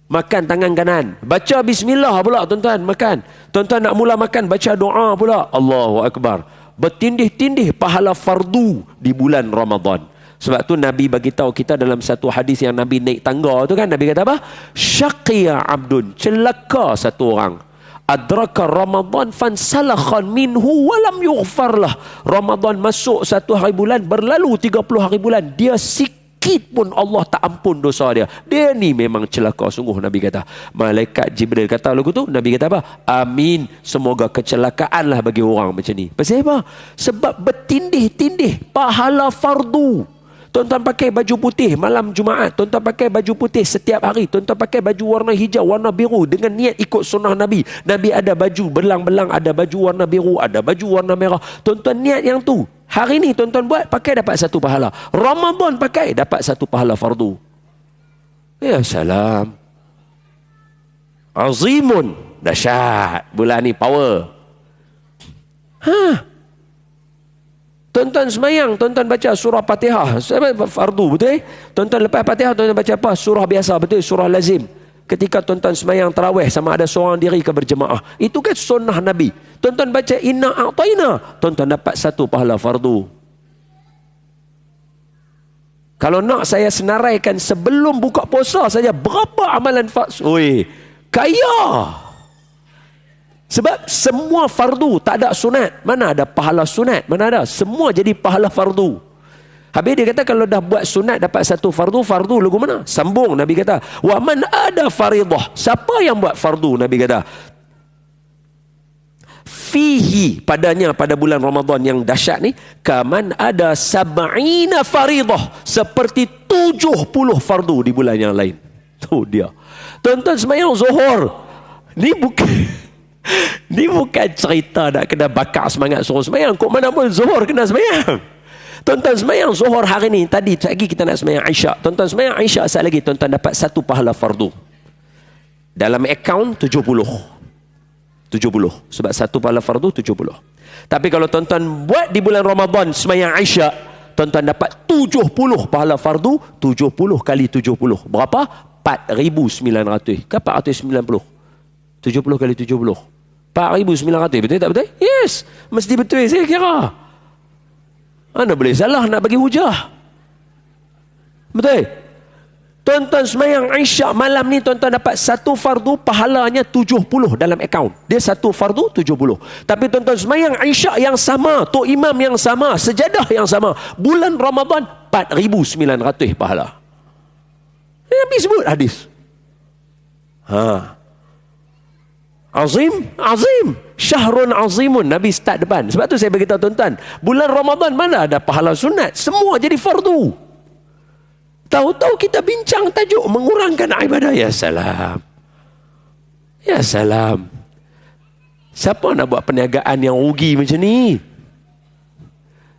Makan tangan kanan, baca bismillah pula tuan-tuan makan. Tuan-tuan nak mula makan, baca doa pula. Allahu Akbar. Bertindih-tindih pahala fardu di bulan Ramadan. Sebab tu Nabi bagi tahu kita dalam satu hadis yang Nabi naik tangga tu kan, Nabi kata apa? Syaqiya abdun, celaka satu orang. Adraka Ramadan fansalakhan minhu walam yughfarlah. Ramadan masuk 1 hari bulan, berlalu 30 hari bulan, dia sikit pun Allah tak ampun dosa dia. Dia ni memang celaka sungguh, Nabi kata. Malaikat Jibril kata lagu tu, Nabi kata apa? Amin, semoga kecelakaanlah bagi orang macam ni. Pasal apa? Sebab bertindih-tindih pahala fardu. Tuan-tuan pakai baju putih malam Jumaat, tuan-tuan pakai baju putih setiap hari, tuan-tuan pakai baju warna hijau, warna biru dengan niat ikut sunnah Nabi. Nabi ada baju belang-belang, ada baju warna biru, ada baju warna merah. Tuan-tuan niat yang tu. Hari ni tuan-tuan buat, pakai dapat 1 pahala. Ramadan pakai dapat 1 pahala fardu. Ya salam. Azimun. Dahsyat. Bulan ni power. Tuan-tuan semayang, tuan-tuan baca surah Fatihah. Fardu, betul? Tuan-tuan lepas Fatihah, tuan-tuan baca apa? Surah biasa, betul? Surah lazim. Ketika tuan-tuan semayang tarawih, sama ada seorang diri ke berjemaah. Itu kan sunnah Nabi. Tuan-tuan baca inna a'tayna, tuan-tuan dapat 1 pahala fardu. Kalau nak saya senaraikan sebelum buka puasa saja, berapa amalan fardu? Oi, kaya. Sebab semua fardu, tak ada sunat. Mana ada pahala sunat? Mana ada? Semua jadi pahala fardu. Habis dia kata kalau dah buat sunat dapat 1 fardu, fardu lagu mana? Sambung Nabi kata, wa man ada faridah. Siapa yang buat fardu? Nabi kata, fihi, padanya pada bulan Ramadan yang dahsyat ni, kaman ada 70 faridah, seperti 70 fardu di bulan yang lain. Tu dia. Tuan-tuan semayang Zuhur. Ni bukan cerita nak kena bakar semangat suruh semayang. Kok mana pun Zuhur kena semayang. Tuan-tuan semayang Zuhur hari ni, tadi lagi kita nak semayang Isyak. Tuan-tuan semayang Isyak saat lagi, tuan-tuan dapat 1 pahala fardu. Dalam akaun 70. Sebab 1 pahala fardu 70. Tapi kalau tuan-tuan buat di bulan Ramadan semayang Isyak, tuan-tuan dapat 70 pahala fardu. 70 kali 70 berapa? 4,900 ke 490? 70 kali 70 4,900, betul tak betul? Yes, mesti betul saya kira. Anda boleh salah nak bagi hujah. Betul? Tuan-tuan semayang Isyak malam ni, tuan-tuan dapat 1 fardu, pahalanya 70 dalam akaun. Dia 1 fardu 70. Tapi tuan-tuan semayang Isyak yang sama, tok imam yang sama, sejadah yang sama, bulan Ramadan 4,900 pahala. Nabi sebut hadis. Azim, syahrun azimun. Nabi start depan. Sebab tu saya beritahu tuan-tuan, bulan Ramadan mana ada pahala sunat, semua jadi fardu. Tahu-tahu kita bincang tajuk mengurangkan ibadah. Ya salam. Siapa nak buat perniagaan yang rugi macam ni?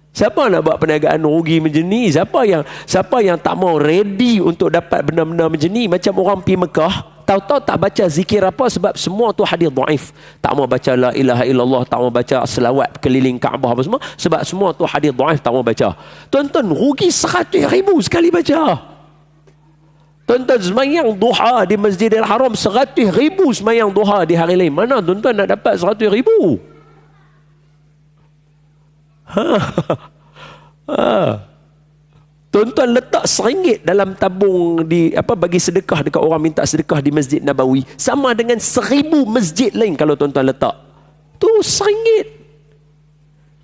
Siapa nak buat perniagaan rugi macam ni? Siapa yang tak mau ready untuk dapat benda-benda macam ni? Macam orang pergi Mekah, tahu-tahu tak baca zikir apa, sebab semua tu hadis dhaif. Tak mau baca la ilaha illallah, tak mau baca selawat keliling Kaabah apa semua, sebab semua tu hadis dhaif, tak mau baca. Tuan-tuan rugi 100,000 sekali baca. Tuan-tuan semayang duha di Masjidil Haram 100,000 semayang duha di hari lain. Mana tuan-tuan nak dapat 100,000? Tuan-tuan letak RM1 dalam tabung bagi sedekah dekat orang minta sedekah di Masjid Nabawi, sama dengan 1,000 masjid lain kalau tuan-tuan letak. Tu RM1.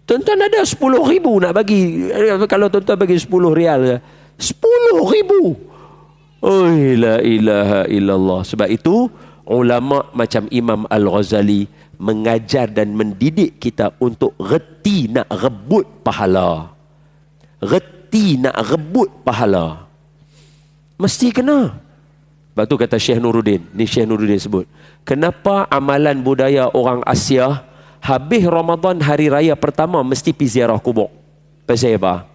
Tuan-tuan ada 10,000 nak bagi. Kalau tuan-tuan bagi 10 rial, 10,000. Oh, la ilaha illallah. Sebab itu ulama macam Imam Al-Ghazali mengajar dan mendidik kita untuk reti nak rebut pahala. Reti nak rebut pahala. Mesti kena. Sebab tu kata Syekh Nuruddin, ni Syekh Nuruddin sebut, kenapa amalan budaya orang Asia habis Ramadan hari raya pertama mesti pergi ziarah kubur? Pasal apa?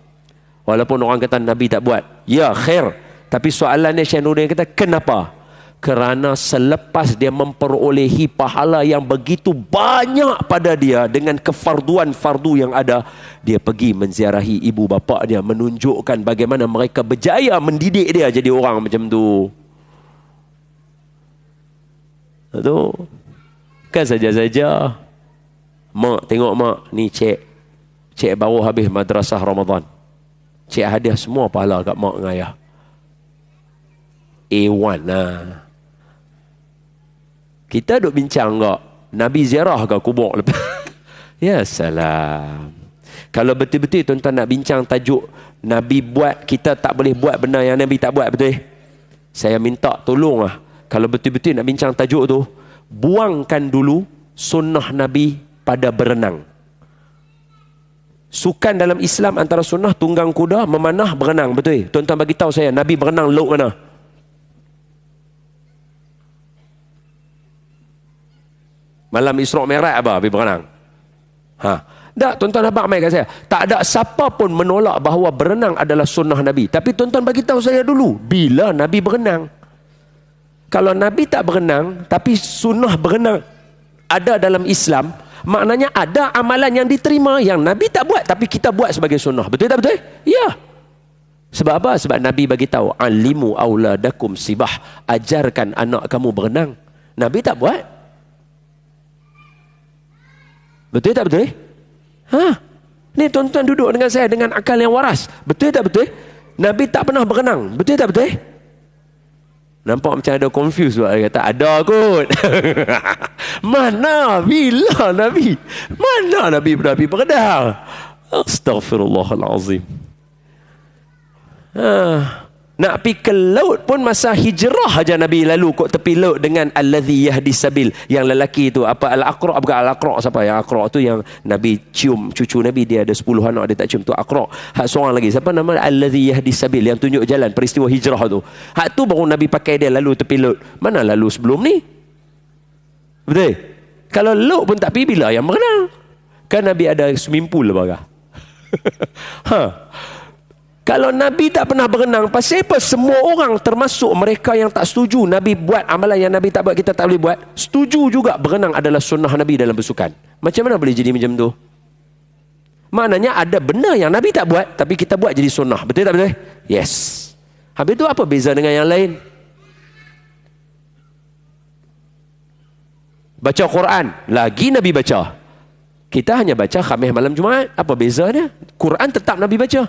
Walaupun orang kata Nabi tak buat. Ya, khair. Tapi soalannya Syekh Nuruddin kata, kenapa? Kerana selepas dia memperolehi pahala yang begitu banyak pada dia dengan kefarduan fardu yang ada, dia pergi menziarahi ibu bapa dia, menunjukkan bagaimana mereka berjaya mendidik dia jadi orang macam tu. Tu kan saja-saja. Mak, tengok mak, ni cik baru habis madrasah Ramadan. Cik hadiah semua pahala kat mak dengan ayah. A1 lah. Kita duk bincang tak Nabi ziarah ke kubur lepas? Ya salam. Kalau betul-betul tuan-tuan nak bincang tajuk Nabi buat, kita tak boleh buat benda yang Nabi tak buat, betul? Saya minta tolong lah. Kalau betul-betul nak bincang tajuk tu, buangkan dulu sunnah Nabi pada berenang. Sukan dalam Islam antara sunnah tunggang kuda, memanah, berenang, betul? Tuan-tuan bagi tahu saya, Nabi berenang laut mana? Malam Isra' Mi'raj apa? Nabi berenang. Tak, tuan-tuan abang mai kat saya. Tak ada siapa pun menolak bahawa berenang adalah sunnah Nabi. Tapi tuan-tuan bagi tahu saya dulu, bila Nabi berenang? Kalau Nabi tak berenang, tapi sunnah berenang ada dalam Islam, maknanya ada amalan yang diterima yang Nabi tak buat, tapi kita buat sebagai sunnah. Betul tak betul? Ya. Sebab apa? Sebab Nabi bagi tahu, alimu auladakum sibah, ajarkan anak kamu berenang. Nabi tak buat. Betul tak betul? Ni tuan-tuan duduk dengan saya dengan akal yang waras. Betul tak betul? Nabi tak pernah berenang. Betul tak betul? Nampak macam ada confused buat. Dia kata ada kot. Mana? Bila Nabi? Mana Nabi berenang? Astaghfirullahalazim. Nak pergi ke laut pun masa hijrah aja Nabi lalu kot tepi laut dengan allazi yahdi sabil. Yang lelaki itu apa, Al-Aqra', bukan Al-Aqra' siapa? Yang Aqra' tu yang Nabi cium cucu Nabi, dia ada 10 anak dia tak cium, tu Aqra'. Hak seorang lagi siapa nama, allazi yahdi sabil, yang tunjuk jalan peristiwa hijrah tu. Hak tu baru Nabi pakai dia lalu tepi laut. Mana lalu sebelum ni? Betul? Kalau laut pun tak pergi, bila yang berenang? Kan Nabi ada swimming pool lah. Kalau Nabi tak pernah berenang, pasal apa semua orang termasuk mereka yang tak setuju Nabi buat amalan yang Nabi tak buat, kita tak boleh buat, setuju juga berenang adalah sunnah Nabi dalam bersukan? Macam mana boleh jadi macam tu? Maknanya ada benda yang Nabi tak buat, tapi kita buat jadi sunnah. Betul tak betul? Yes. Habis tu apa beza dengan yang lain? Baca Quran, lagi Nabi baca. Kita hanya baca Khamis malam Jumaat. Apa bezanya? Quran tetap Nabi baca.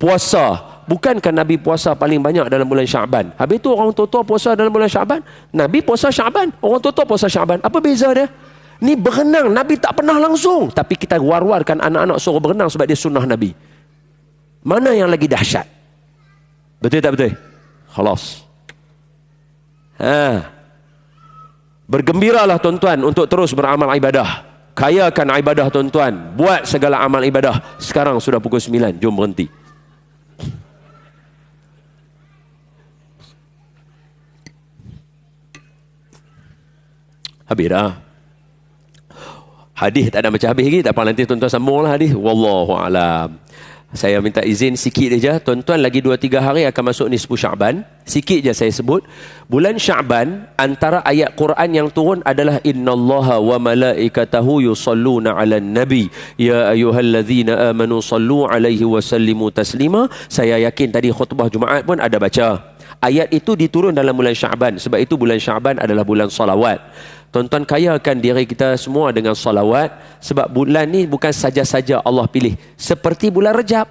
Puasa, bukankah Nabi puasa paling banyak dalam bulan Syaban? Habis tu orang tua-tua puasa dalam bulan Syaban, Nabi puasa Syaban, orang tua-tua puasa Syaban. Apa beza dia? Ni berenang, Nabi tak pernah langsung, tapi kita war-warkan anak-anak suruh berenang sebab dia sunnah Nabi. Mana yang lagi dahsyat? Betul tak betul? Khalas. Bergembiralah tuan-tuan untuk terus beramal ibadah. Kayakan ibadah tuan-tuan. Buat segala amal ibadah. Sekarang sudah pukul 9, jom berhenti. Habis dah. Hadis tak ada macam habis lagi. Tak apa, nanti tuan-tuan sambung lah hadis. Wallahu'alam. Saya minta izin sikit saja. Tuan-tuan lagi 2-3 hari akan masuk nisfu Sya'ban. Sikit je saya sebut. Bulan Sya'ban, antara ayat Quran yang turun adalah innallaha wa malaikatahu yusalluna 'alan nabi ya ayyuhallazina amanu sallu 'alaihi wa sallimu taslima. Saya yakin tadi khutbah Jumaat pun ada baca. Ayat itu diturun dalam bulan Sya'ban. Sebab itu bulan Sya'ban adalah bulan salawat. Tuan-tuan kayakan diri kita semua dengan salawat. Sebab bulan ni bukan saja-saja Allah pilih. Seperti bulan Rejab.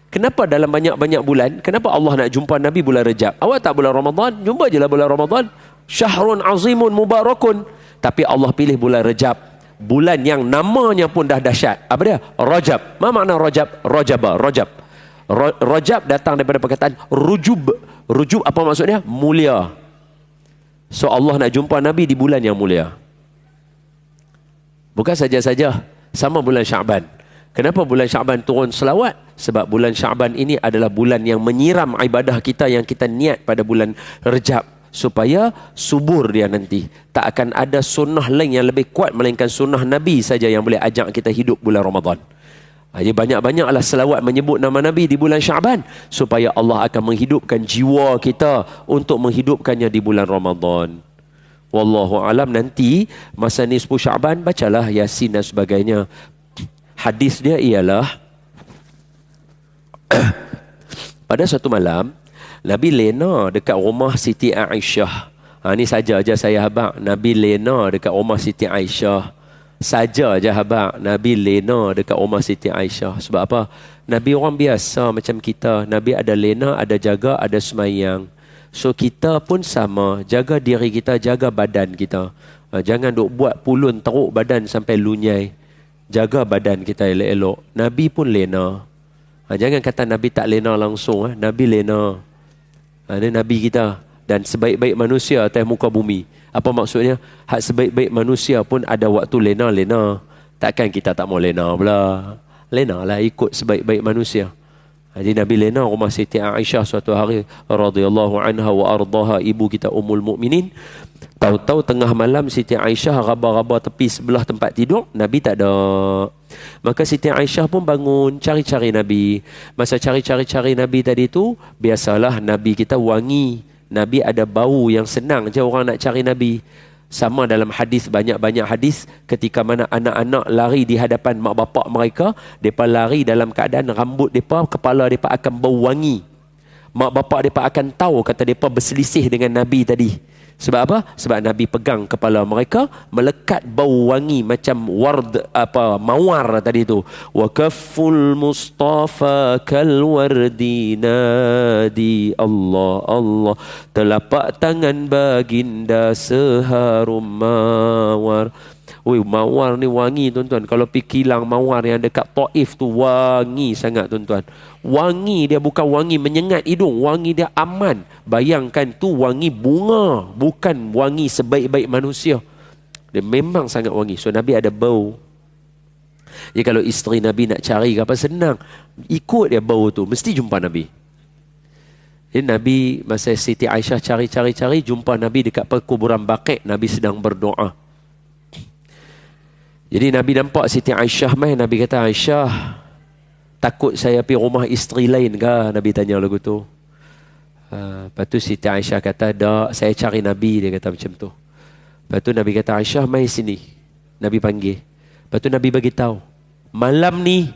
Kenapa dalam banyak-banyak bulan, kenapa Allah nak jumpa Nabi bulan Rejab? Awak tak bulan Ramadan? Jumpa je lah bulan Ramadan. Syahrun azimun mubarakun. Tapi Allah pilih bulan Rejab. bulan yang namanya pun dah dahsyat. Apa dia? Rajab. Apa makna Rajab? Rajab. Rajab datang daripada perkataan rujub. Rujub apa maksudnya? Mulia. So Allah nak jumpa Nabi di bulan yang mulia. Bukan saja-saja sama bulan Syaban. Kenapa bulan Syaban turun selawat? Sebab bulan Syaban ini adalah bulan yang menyiram ibadah kita yang kita niat pada bulan Rejab, supaya subur dia nanti. Tak akan ada sunnah lain yang lebih kuat melainkan sunnah Nabi saja yang boleh ajak kita hidup bulan Ramadan. Jadi banyak-banyaklah selawat menyebut nama Nabi di bulan Syaban, supaya Allah akan menghidupkan jiwa kita untuk menghidupkannya di bulan Ramadan. Wallahu alam. Nanti masa nisfu Syaban bacalah Yasin dan sebagainya. Hadis dia ialah pada satu malam Nabi lena dekat rumah Siti Aisyah. Ni saja aja saya habaq, Nabi lena dekat rumah Siti Aisyah. Saja aja habaq, Nabi lena dekat rumah Siti Aisyah. Sebab apa? Nabi orang biasa macam kita. Nabi ada lena, ada jaga, ada semayang. So kita pun sama, jaga diri kita, jaga badan kita. Jangan duk buat pulun teruk badan sampai lunyai. Jaga badan kita elok-elok. Nabi pun lena. Jangan kata Nabi tak lena langsung. Nabi lena. Ini Nabi kita. Dan sebaik-baik manusia atas muka bumi. Apa maksudnya? Hak sebaik-baik manusia pun ada waktu lena-lena. Takkan kita tak mau lena pula. Lena lah ikut sebaik-baik manusia. Jadi Nabi lena rumah Siti Aisyah suatu hari radhiyallahu anha wa ardaha, ibu kita Ummul Mukminin. Tahu-tahu tengah malam Siti Aisyah raba-raba tepi sebelah tempat tidur, Nabi tak ada. Maka Siti Aisyah pun bangun cari-cari Nabi. Masa cari-cari Nabi tadi tu, biasalah Nabi kita wangi. Nabi ada bau yang senang je orang nak cari Nabi. Sama dalam hadis, banyak-banyak hadis, ketika mana anak-anak lari di hadapan mak bapak mereka, mereka lari dalam keadaan rambut mereka, kepala mereka akan bau wangi. Mak bapak mereka akan tahu kata mereka berselisih dengan Nabi tadi. Sebab apa? Sebab Nabi pegang kepala mereka, melekat bau wangi macam mawar tadi tu. Wa kafful mustafa kal wardi nadi Allah Allah. Telapak tangan baginda seharum mawar. Oi, mawar ni wangi tuan-tuan. Kalau pergi kilang mawar yang dekat Taif tu wangi sangat tuan-tuan. Wangi dia bukan wangi menyengat hidung, wangi dia aman. Bayangkan tu wangi bunga, bukan wangi sebaik-baik manusia. Dia memang sangat wangi. So Nabi ada bau. Jadi kalau isteri Nabi nak cari ke apa, senang. Ikut dia bau tu, mesti jumpa Nabi. Jadi Nabi masa Siti Aisyah cari, jumpa Nabi dekat perkuburan Baqi'. Nabi sedang berdoa. Jadi Nabi nampak Siti Aisyah mai, Nabi kata, Aisyah, takut saya pergi rumah isteri lain ke? Nabi tanya lagu tu. Lepas tu Siti Aisyah kata, tak, saya cari Nabi. Dia kata macam tu. Lepas tu Nabi kata, Aisyah mai sini. Nabi panggil. Lepas tu Nabi bagi tahu, malam ni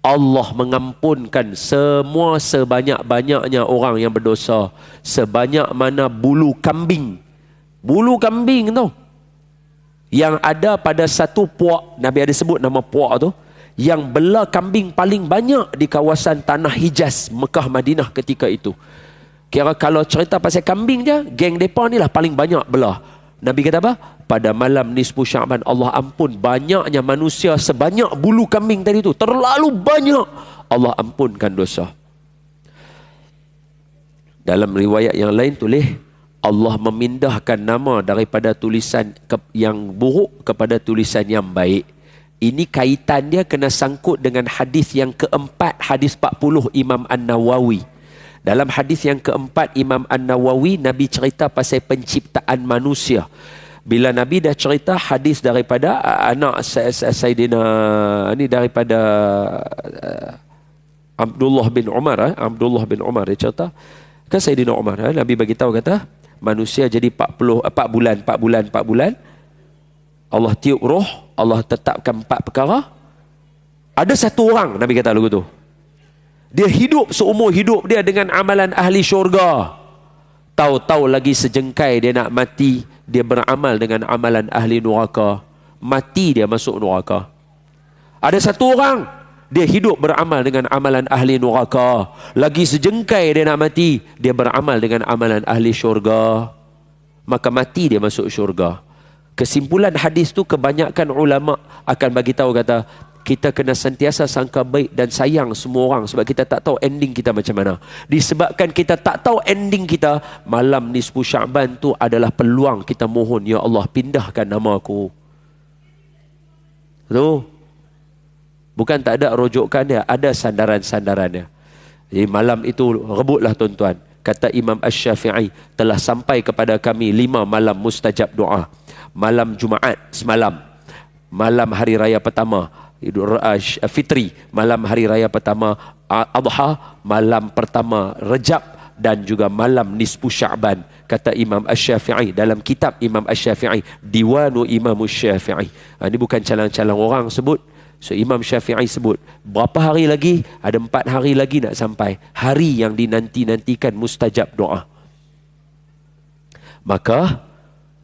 Allah mengampunkan semua sebanyak-banyaknya orang yang berdosa. Sebanyak mana bulu kambing. Bulu kambing tu yang ada pada satu puak, Nabi ada sebut nama puak tu, yang belah kambing paling banyak di kawasan tanah Hijaz, Mekah, Madinah ketika itu. Kira kalau cerita pasal kambing je, geng mereka ni lah paling banyak belah. Nabi kata apa? Pada malam nisfu Syaban, Allah ampun banyaknya manusia sebanyak bulu kambing tadi tu. Terlalu banyak. Allah ampunkan dosa. Dalam riwayat yang lain tulis, Allah memindahkan nama daripada tulisan yang buruk kepada tulisan yang baik. Ini kaitan dia kena sangkut dengan hadis yang keempat, hadis 40 Imam An-Nawawi. Dalam hadis yang keempat Imam An-Nawawi, Nabi cerita pasal penciptaan manusia. Bila Nabi dah cerita hadis daripada anak Sayyidina ini daripada Abdullah bin Umar dia cerita ke Sayyidina Umar, Nabi bagi tahu kata manusia jadi 4 bulan Allah tiup roh, Allah tetapkan 4 perkara. Ada satu orang, Nabi kata lagu tu, dia hidup seumur hidup dia dengan amalan ahli syurga. Tahu-tahu lagi sejengkai dia nak mati, dia beramal dengan amalan ahli neraka. Mati dia masuk neraka. Ada satu orang, dia hidup beramal dengan amalan ahli neraka. Lagi sejengkai dia nak mati, dia beramal dengan amalan ahli syurga. Maka mati dia masuk syurga. Kesimpulan hadis tu, kebanyakan ulama akan bagi tahu kata kita kena sentiasa sangka baik dan sayang semua orang, sebab kita tak tahu ending kita macam mana. Disebabkan kita tak tahu ending kita, malam nisfu Syaban tu adalah peluang kita mohon, ya Allah pindahkan nama aku. Tu bukan tak ada rujukan dia, ada sandaran-sandarannya. Jadi malam itu rebutlah tuan-tuan. Kata Imam Asy-Syafi'i, telah sampai kepada kami 5 malam mustajab doa. Malam Jumaat semalam, malam hari raya pertama Idul Fitri, malam hari raya pertama Adha, malam pertama Rejab, dan juga malam nisfu Syaban. Kata Imam Asy-Syafi'i dalam kitab Imam Asy-Syafi'i, Diwanu Imam Asy-Syafi'i. Ini bukan calang-calang orang sebut. So Imam Syafi'i sebut, berapa hari lagi? Ada 4 hari lagi nak sampai hari yang dinanti-nantikan mustajab doa. Maka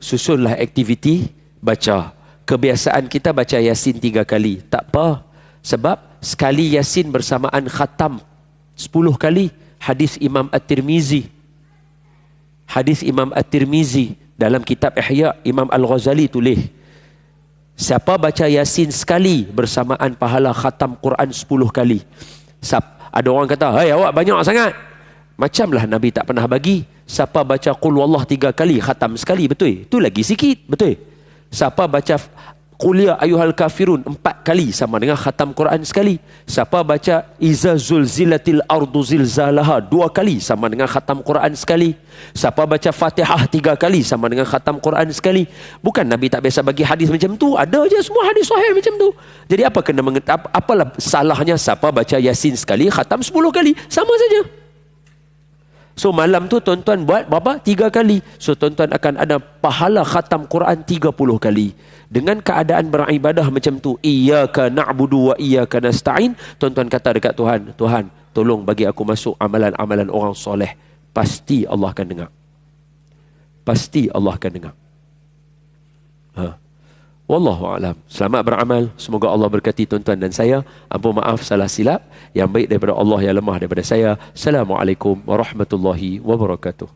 susunlah aktiviti baca. Kebiasaan kita baca Yasin 3 kali. Tak apa. Sebab sekali Yasin bersamaan khatam 10 kali. Hadis Imam At-Tirmizi. Hadis Imam At-Tirmizi dalam kitab Ihya, Imam Al-Ghazali tulis, siapa baca Yasin sekali bersamaan pahala khatam Quran 10 kali. Ada orang kata, "Hai, awak banyak sangat." Macamlah Nabi tak pernah bagi. Siapa baca Qul Wallah 3 kali khatam sekali, betul? Itu lagi sikit, betul? Siapa baca Qul Ya Ayyuhal Kafirun 4 kali sama dengan khatam Quran sekali. Siapa baca Iza Zulzilatil Ardu Zilzalaha 2 kali sama dengan khatam Quran sekali. Siapa baca Fatihah 3 kali sama dengan khatam Quran sekali. Bukan Nabi tak biasa bagi hadis macam tu. Ada je semua hadis sahih macam tu. Jadi apa kena apalah salahnya siapa baca Yasin sekali khatam 10 kali? Sama saja. So malam tu tuan-tuan buat berapa? 3 kali. So tuan-tuan akan ada pahala khatam Quran 30 kali. Dengan keadaan beribadah macam tu, iyyaka na'budu wa iyyaka nasta'in, tuan-tuan kata dekat Tuhan, Tuhan tolong bagi aku masuk amalan-amalan orang soleh. Pasti Allah akan dengar. Pasti Allah akan dengar. Wallahu a'lam. Selamat beramal. Semoga Allah berkati tuan-tuan dan saya. Ampun maaf salah silap. Yang baik daripada Allah, yang lemah daripada saya. Assalamualaikum warahmatullahi wabarakatuh.